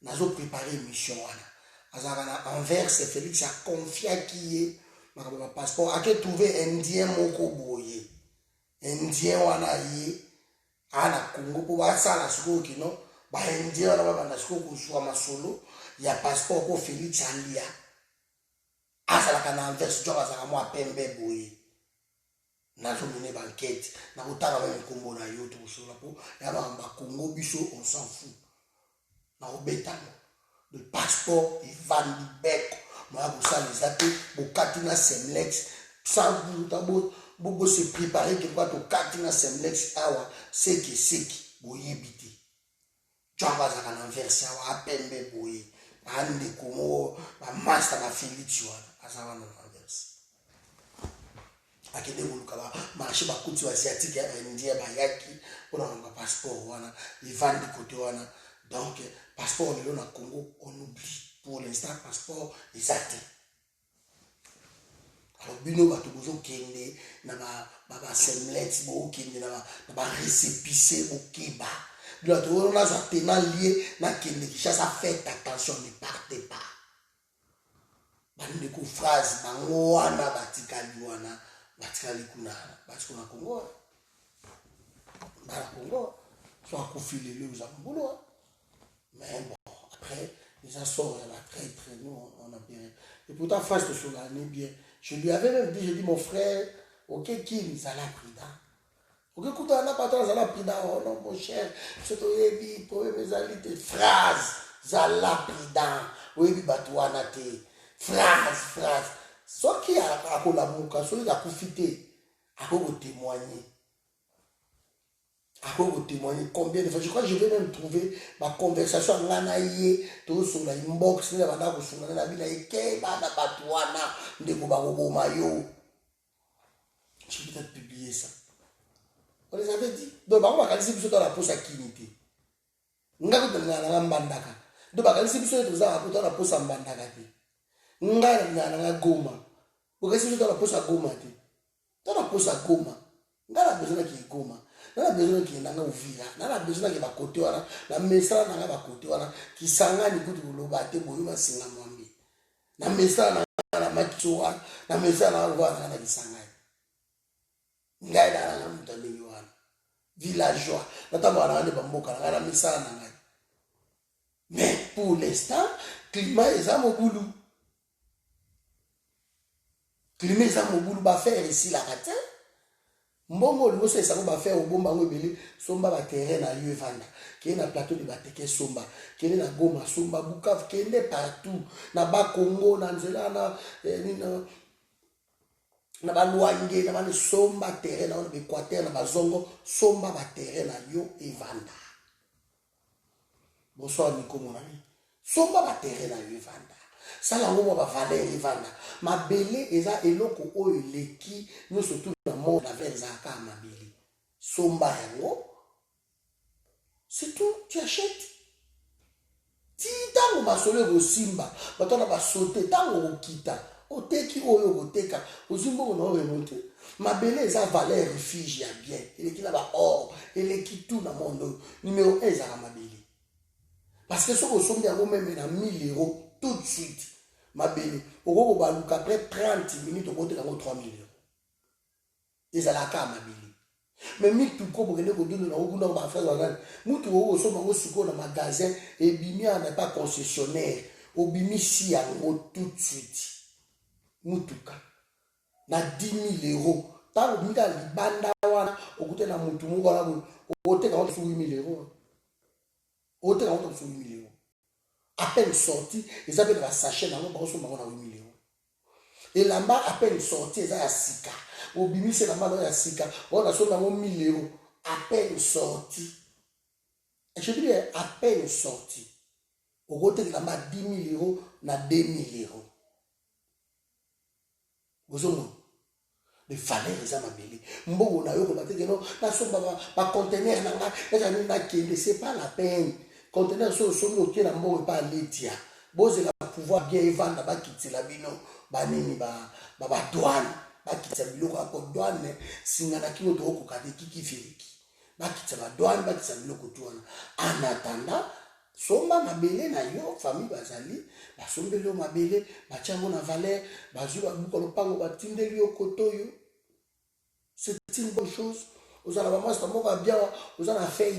nazo préparer mission wana azalaka na Anvers Félix a confia ki makambo ba passeport ake trouver indien moko boye indien wana ye ana Congo po basala siko kino ba indien wana ba banda siko kuswa masolo ya passeport ko Félix alia azalaka na Anvers jo azalaka mo apembe boye nazo mené banquette na kotala ba nkombo na yo to sola po ya ba Congo biso on s'en fout na obetano le passeport Ivan Libeko ma ko ça les até bokati na Semlex sans tabo bobo se préparer que quoi to kati na Semlex awa seki boyebiti jamba za kana version wa pembe boye ande komo ba master ba Félix wana azawa na akende bolukaba marché bakuti asiatique ya indien bayaki ona ba passeport wana Ivan de côté wana donc passeport le na Congo on oublie pour l'instant passeport exact alors bino bato bozo kende na ba Semlex bo kende na ba récépissé bo kiba bino to on a za tenant lié na kende qui ça fait attention ne partez pas bande ko phrase bango wana batikali wana batikali kuna batikona Congo bala Congo soit confilé le aux boulot mais bon après les assorts là très nous on a bien et pourtant face de sur l'année bien je lui avais même dit, je dis mon frère ok qui ça l'a pris là ok écoute on a pas tant ça l'a pris là oh non mon cher je te dis pour mes amis des phrases ça l'a pris là oyebi bato wana te phrase soki akolamuka soki akufi te akokotémoigner combien de fois. Je crois que je vais même trouver ma conversation en anaye tout sur la inbox ni bana ko sunga na bila eke bana batwana ndeko bakoboma yo. Je vais peut-être publier ça. On les avait dit. Donc ba ko bakalisi biso dans la pose à kinité. Nga ko tengana ngambandaka. Donc bakalisi biso to za ko dans la pose à mbandaka te. Nga ngana Goma. Bakalisi biso dans la pose à Goma te. Dans la pose à Goma. Nga la besoin qui Goma. N'a besoin qui n'a ouvira n'a besoin qui va côté wana na mesa na ba côté wana qui sangani kutu loba te boyo masinga mwambi na mesa na makiwa na mesa na wana na kisangani ngai na mutani wana villageois na tabara ne bamboka na mesa na ngai. Mais pour l'instant climat est à mobulu ba faire ici la kata mbongo liboso esako bafaire obomba ngo ebele somba ba terrain na yo evanda kende na plateau de bateke somba kende na Goma somba Bukavu kende partout na ba Congo na nzela na ba Luange na ba somba terrain na Équateur na ba zongo somba ba terrain na yo evanda. Bonsoir Nico mon ami. Somba ba terrain na yo evanda. Sala ngo ba valeur evanda mabele eza eloko oyo leki no surtout na monde la vers aka mabele somba yango c'est tout. Tu achètes ti tango masolo go simba batona ba sauter tango okita oteki oyo goteka ozimbo no remonter mabele eza valeur refuge ya bien eleki na ba or eleki tout na monde numéro 1 eza mabele parce que soko sombi yango même na 1000 euros tout de suite. Mabele, au baluka après 30 minutes au côté dans 3 millions. Ils allaient à mabele. Mais mitu ko bokende ko dino na okuna ba frère wangani. Mutu o so mango suko na magasin et bimi n'a pas concessionnaire. Obimi si yango tout de suite. Mutuka. Na 10 000 euros. Tant mika libanda wana okute na mutu mo wala ote ka 8 000 euros. Ote ka 8 000 euros. À peine sorti, ils avaient des sachets dans le bras, 8 000 euros. Et là-bas, à peine sorti, ils avaient un sika. Au bimi, c'est là-bas, il y a un sika. On a 1 000 euros. À peine sorti. Et je dis, à peine sorti. Au côté de là-bas, 10 000 euros, na 2 000 euros. Vous avez les valeurs, ils ont mabélé. Mbongo na yo, na somba, ma conteneur, c'est pas la peine. Conteneur sur le qui n'a pas l'étia. Bose la pouvoir bien vendre ba quitter la bino ba nini ba douane ba quitter biloko ko douane singana kilo to ko kade kiki filiki ba quitter ba douane ba quitter biloko to en attendant somba mabele na yo famille bazali ba sombelo mabele ba tiango na valeur ba zuba buko lopango ba tindeli yo kotoyo. C'est une bonne chose. Vous allez voir, c'est moi bien, vous allez faire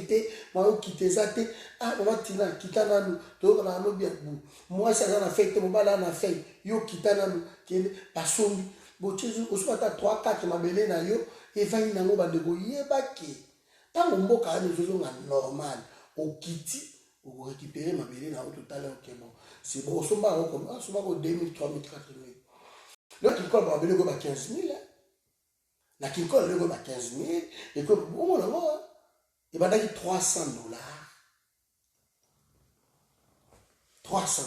moi quitter ça, ah, on va tina, quitter nous, tout on a nous bien bout. Moi, ça j'en a fait, mon bal en a fait, yo quitter nous, qui est pas sombi. Bon, tu sais, au soit à 3-4 ma belé na yo, et va y n'ango ba de go yebaki. Tant on mot quand nous faisons normal, au quitter, ou récupérer ma belé na tout à l'heure, ok bon. C'est bon, on va comme, ah, souvent au 2000, 3000, 4000. Là, tu colles ma belé go ba 15 000, hein. La Kinkol le go à 15 000 et que bon là il va donner 300 $. 300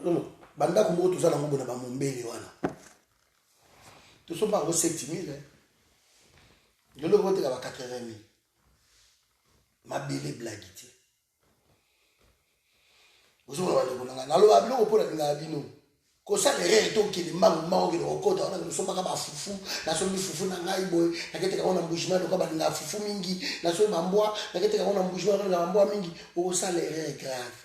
$. Non, banda ko tout ça na ngobona ba mombele wana. Tout ça ba 7 000 hein. Je le vote à 80 000. Ma belle blaguité. Vous on va le bonanga. Na lo ablo ko na ngabino. Ko sa le reto ki le mango ki le okota ona le somba ka ba fufu na so mi fufu na ngai boy na kete ka ona mbujima ko ba na fufu mingi na so mambwa na kete ka ona mbujima na mambwa mingi o sa le re grave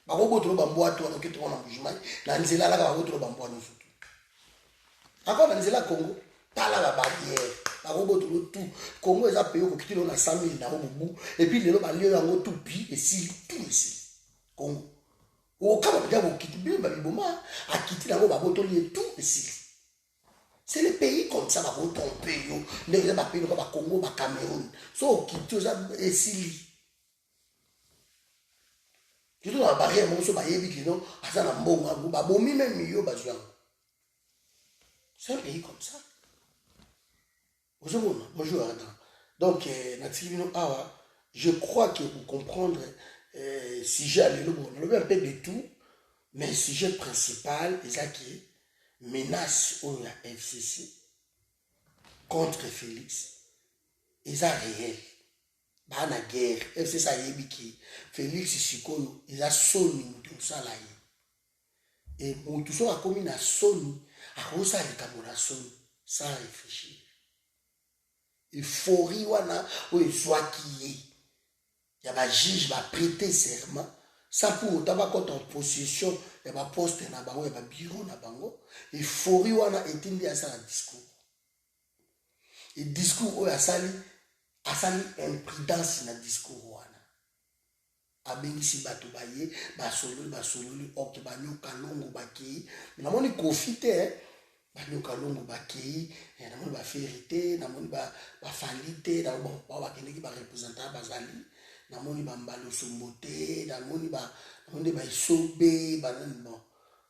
ba ko botolo bambwa to na kete ka ona mbujima na nzela la ka ba botolo bambwa no futu akona nzela Congo tala la barrière ba ko botolo tout Congo eza payo ko kitilo na 100 000 na obubu et puis le ba lio yango tout pi et si tout ici Congo au cas où vous quittez bien, vous a quitté là-bas, vous avez tout ici. C'est les pays comme ça, va vous tromper. Les pays comme le Congo, le Cameroun. So, qui tout ça, et si. Tu dois barrer mon so, bayebi qui non, à ça, bon, bah, bon, même milieu, bah, c'est un pays comme ça. Bonjour, Adam. Donc, je crois que pour comprendre, si j'ai allé le bon, on a un peu de tout, mais le sujet principal, c'est ça qui est menace au FCC contre Félix, c'est ça réel. Bah, la guerre, FCC ça y est, Félix Sikoyo, il a sonné tout ça là. Et pour tout ça, comme il a sonné, à cause ça, il a sonné, sans réfléchir. Il faut rire, il soit qui est. Il y a un juge qui va prêter serment. Sans pour autant, quand on en possession, il y a un poste, il y a un bureau, il faut rire, il y a un discours. Et le discours, il y a une imprudence dans le discours. Abengisi bato baye basololi ok banyoka longo bakei namoni profite banyoka longo bakei namoni ba vérité namoni ba falite na bon ba bakende ki ba représenter bazali namoni ba mbalo sombote namoni ba isobe ba non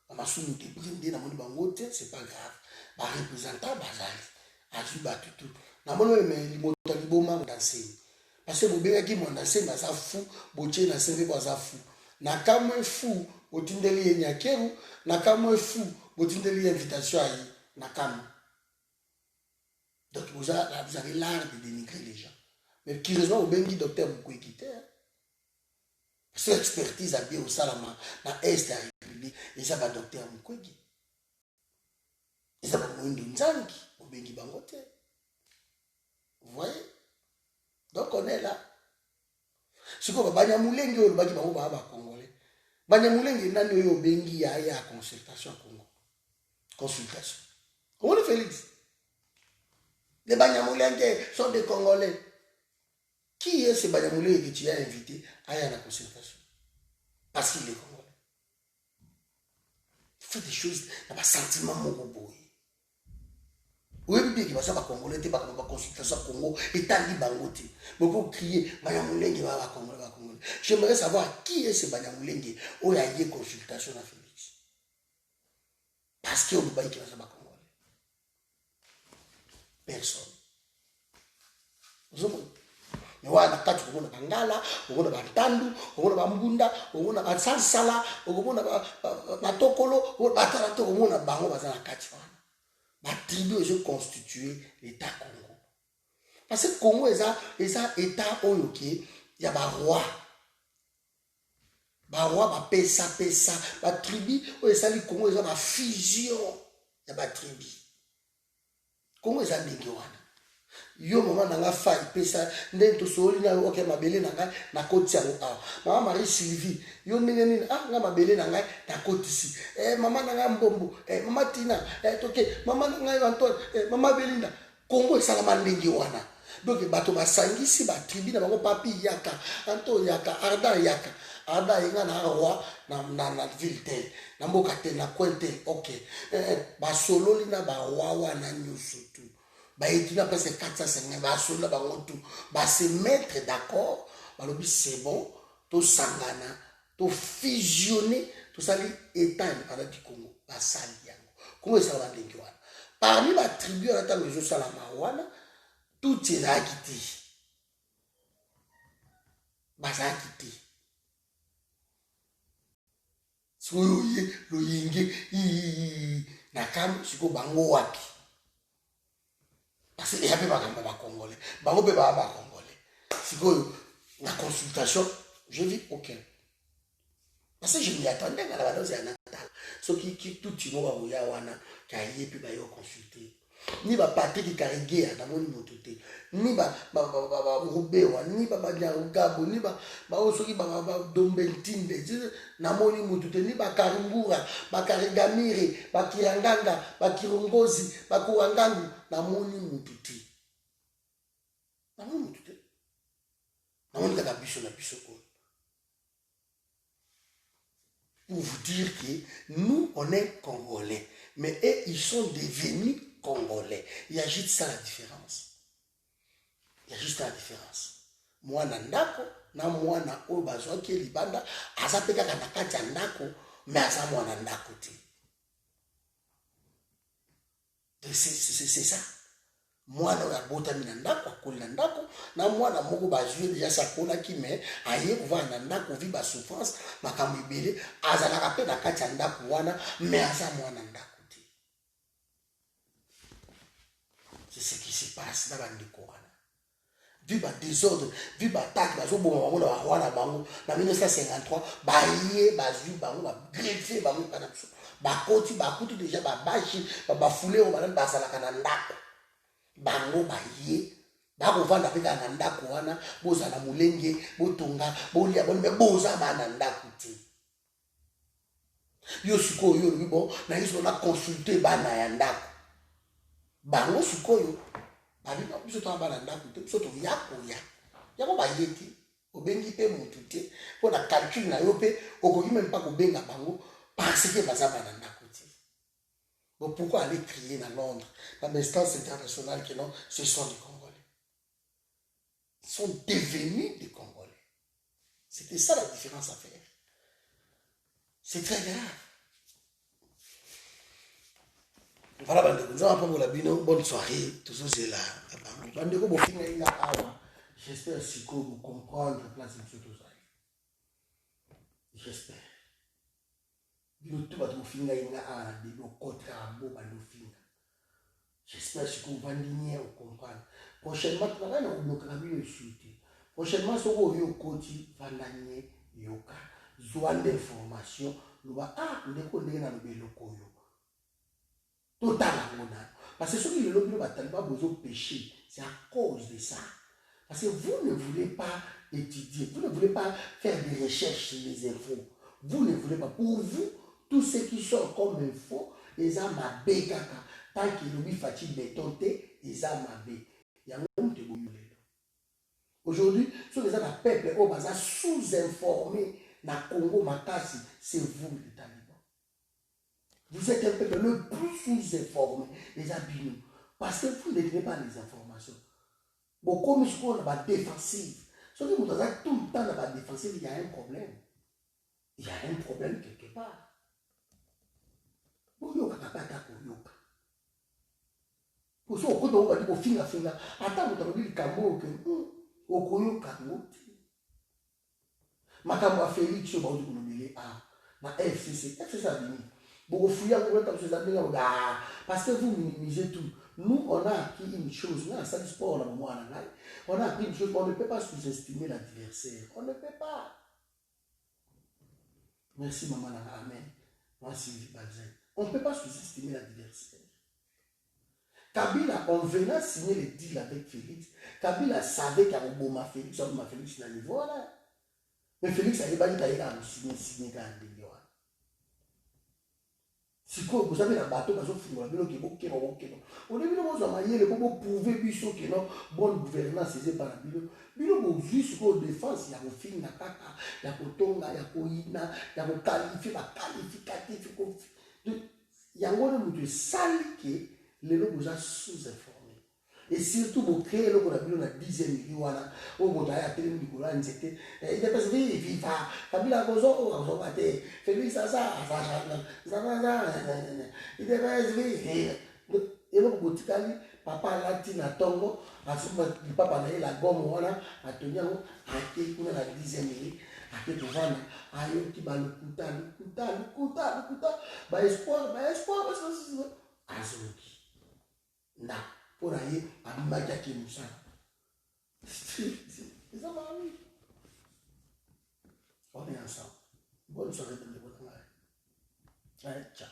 ba masumu te brinde namoni ba ngote c'est pas grave ba représenter bazali azu bato tout namoni me limoto liboma danser. Parce que vous avez dit que mon ancien est fou, Botier n'a pas fou. Nakamwe fou, Botindeli Nyakeru, Nakamwe fou, Botindeli invitation à Nakam. Donc vous avez l'art de dénigrer les gens. Mais curieusement, vous avez dit docteur Moukwekite. Parce que l'expertise a bien au Salama, dans l'Est de la République, et ça va docteur Moukwekite. Et ça va Mouindou Nzangi, vous avez dit Bangote. Vous voyez? Donc on est là. C'est comme Banyamulenge ou le Banyamulenge congolais. Banyamulenge n'a eu bengi à consultation Congo. Consultation. Comment le Félix? Les Banyamulenge sont des Congolais. Qui est ce Banyamulenge que tu as invité à la consultation? Parce qu'il est Congolais. Il fait des choses, il n'y a pas de sentiment mogoboy. Oui, bien qu'il va savoir Congolais, il va consultation Congo, et t'as dit Bangote. Mais pour crier, Banyamulenge va Congolais. J'aimerais savoir qui est ce Banyamulenge où il y a eu consultation à Félix. Parce qu'il y a un qui va savoir Congolais. Personne. Vous avez mais voilà, quand tu vois Bangala, on a Bantandu, on a Bambunda, on a Sansala, on a Matokolo, on a Tarato, on a Bango, on a Katiwana. La tribu est constituée l'État Congo. Parce que Congo est un État où il y a un roi. Un roi, pesa, la tribu où il y a le Congo, il y a une fusion. Il y a une tribu. Congo est un Béguéwana. Yo maman nanga faille pesa ndento soli na ok mabele nanga na koti ya awa maman Marie Sylvie yo ndenge nini nga mabele nanga na koti si maman nanga mbombo maman Tina toke maman nanga Antoine maman Belinda Congo esalama ndenge wana donc bato basangisi ba tribu na bango papi yaka Anto yaka Arda yenga na roi na ville tel na mboka tel na coin tel ok basololi na ba roi wana nyusu tu il y a presque 450 se mettre d'accord, c'est bon, tout sangana, tout fusionner, tout ça, l'État du Congo, comment ça va dire? Parmi les tribus, tout est acquitté. Si vous voyez, le yingue, nakam, si vous bango wapi. Parce qu'il y a pas de Congolais. Bango peut pas Congolais. Si vous la consultation, je dis aucun. Parce que je m'y attendais à la balance et à Natal. Ce qui tout le monde a wana qui a yé puis va consulter. Ni ba parti qui carigué à mon mototé. Ni ba rubewa, ni ba nyarugabo, ni ba osoki ba dombeltinde. Na moni mototé ni ba karumbura, ba karigamire, ba kiranganga, ba kirongozi, ba kurangangu. Na moni mototé. Na moni mototé. Na moni kaka biso na biso ko. Pour vous dire que nous, on est Congolais. Mais eux, ils sont devenus Congolais. Il y a juste ça la différence. Il y a juste la différence. Moi, Nandako, na moi, na Obazo, qui est Libanda, Azapeka Kanakati Ndako, mais Asa moi, Nandako. C'est ça. Moi, na botami na ndako, akoli na ndako, na moi, na moko bazui déjà sakola ki me, aye kuva na ndako, vi ba souffrance, makambo ebele, azalaka pe na kati ya ndako wana, mais Asa moi, na ndako. C'est ce qui se passe dans la Nicorana. Vu le désordre, vu l'attaque, en 1953, baillé, bazu, bango, greffé, bango, bakoti, bakutu déjà, babashi, bafoulé, on va passer la canandako. Bango, baillé, bako vanda avec un andako, wana, boza la moulenge, botonga, bolia, bon, mais boza manandako. Yo suko, yo, bon, na ils ont consulté, bana yandako. Bango sukoyo babika biso to abana ndako te biso to yakoya yako bayeti obengi pe mutu te po na calcul na yo pe okoki même pas kobenga bango parce que baza bana ndako te. Bon, pourquoi aller crier dans Londres dans l'instance internationale que non, ce sont des Congolais. Ils sont devenus des Congolais. C'était ça la différence à faire. C'est très grave. Voilà, nous avons bonne soirée, tout ça c'est là. J'espère que vous comprenez la place de M. Tozaï. J'espère. J'espère que vous allez comprendre. Prochainement, vous allez prochainement, si vous avez un côté, vous allez yoka. Vous avez des informations. Vous allez totalement. Parce que ceux qui le pas besoin de pécher, c'est à cause de ça. Parce que vous ne voulez pas étudier, vous ne voulez pas faire des recherches sur les infos. Vous ne voulez pas. Pour vous, tous ceux qui sont comme infos, les âmes à békaka. Tant qu'ils nous fatigue de tenter, les âmes à bé. Il y a un homme de aujourd'hui, sur les âmes à peuple, on va sous-informer dans le Congo, Makasi, c'est vous les talibans. Vous êtes un peuple le plus sous-informé, les abîmes, parce que vous ne tenez pas les informations. Bon, comme je crois, on a défensive. Sauf que vous avez tout le temps dans la défensive, il y a un problème. Il y a un problème quelque part. Vous yoka kapata ko yoka. Pour ça, on va dire au finga. Attends, vous avez dit kambo que okoyoka ngoti. Makambo a Félix, je vais vous dire na FCC a venu. Parce que vous minimisez tout. Nous, on a appris une chose. On a appris une chose. On ne peut pas sous-estimer l'adversaire. On ne peut pas. Merci, maman. Amen. Moi, Sylvie Balzen. On ne peut pas sous-estimer l'adversaire. Kabila, en venant signer le deal avec Félix, Kabila savait qu'il y avait Boma Félix, Félix dans le niveau là. Mais Félix a dit qu'il a signé quand il si vous avez un bateau, vous avez un bateau, on est venu pour prouver que non bonne gouvernance c'est par la bilo. Bilo vous juste pour défense, il y a un film na kaka, il y a kotonga, il y a koina, il y a qualifié, la qualificatif, il y a un de sale qui les gens vous a sous-informé. Et surtout, vous créez le qu'on a vu dans la 10e million, où vous avez appelé le Nicolas, c'était, il est parce que il va, Kabila Gozo, on va battre, Félix Zaza, il est resté, et donc, vous dites, papa Latina Tongo, à ce moment, le papa n'a la gomme, voilà, à tenir, à qui on a la 10e million, à qui tu vas, à eux qui va le couta, bah espoir, parce que c'est, à ce moment, pour aller à Madia Moussa. C'est ça, oui. On est ensemble. Bonne soirée de bonne. Ciao.